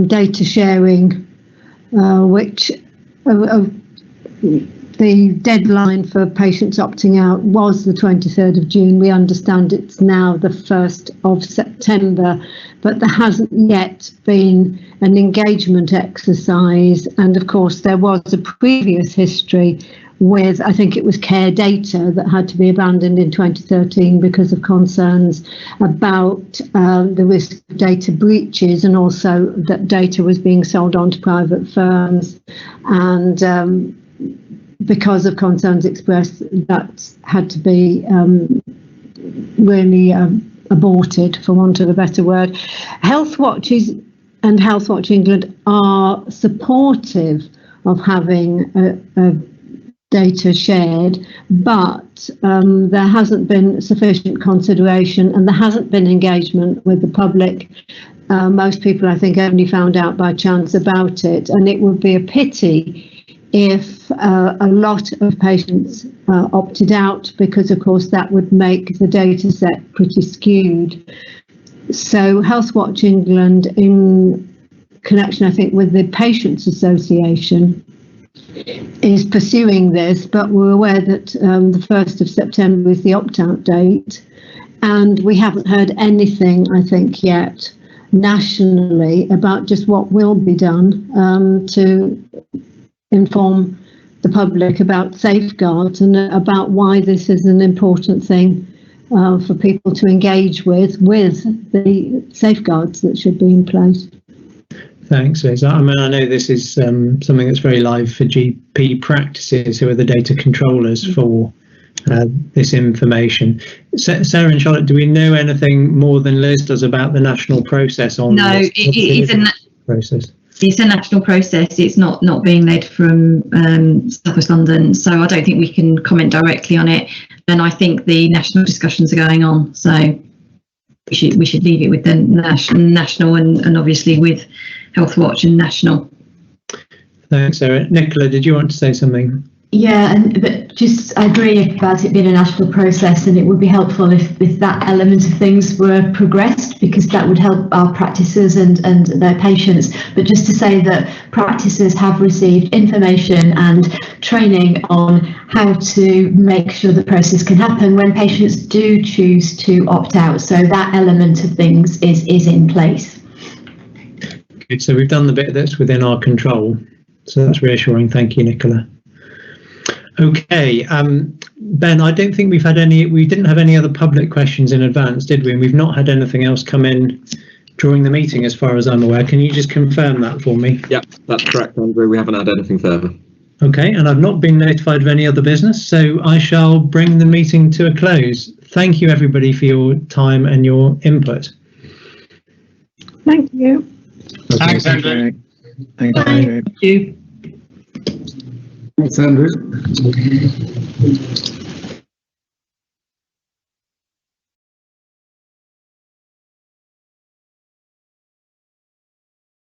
data sharing, which the deadline for patients opting out was the 23rd of June. We understand it's now the 1st of September, but there hasn't yet been an engagement exercise. And of course, there was a previous history with, I think it was Care Data, that had to be abandoned in 2013 because of concerns about the risk of data breaches, and also that data was being sold on to private firms. And because of concerns expressed, that had to be really aborted, for want of a better word. Health Watches and Health Watch England are supportive of having a data shared, but there hasn't been sufficient consideration and there hasn't been engagement with the public. Most people, I think, only found out by chance about it, and it would be a pity if a lot of patients opted out, because of course that would make the data set pretty skewed. So Health Watch England, in connection I think with the Patients Association, is pursuing this, but we're aware that the 1st of September is the opt-out date, and we haven't heard anything, I think, yet nationally about just what will be done to inform the public about safeguards and about why this is an important thing for people to engage with the safeguards that should be in place. Thanks, Liz. I mean, I know this is something that's very live for GP practices, who are the data controllers for this information. Sarah and Charlotte, do we know anything more than Liz does about the national process on No, this? it's a process. It's a national process. It's not being led from South West London, so I don't think we can comment directly on it. And I think the national discussions are going on, so we should leave it with the national and obviously with Health Watch and national. Thanks, Sarah. Nicola, did you want to say something? Yeah, but just I agree about it being a national process, and it would be helpful if that element of things were progressed, because that would help our practices and their patients. But just to say that practices have received information and training on how to make sure the process can happen when patients do choose to opt out. So that element of things is in place. Good. So we've done the bit that's within our control. So that's reassuring. Thank you, Nicola. Okay, Ben, I don't think we didn't have any other public questions in advance, did we? And we've not had anything else come in during the meeting, as far as I'm aware. Can you just confirm that for me? Yep, that's correct, Andrew. We haven't had anything further. Okay, and I've not been notified of any other business, so I shall bring the meeting to a close. Thank you, everybody, for your time and your input. Thank you. Okay, Thanks, Andrew. Thank you. Thank you. Thanks, Andrew.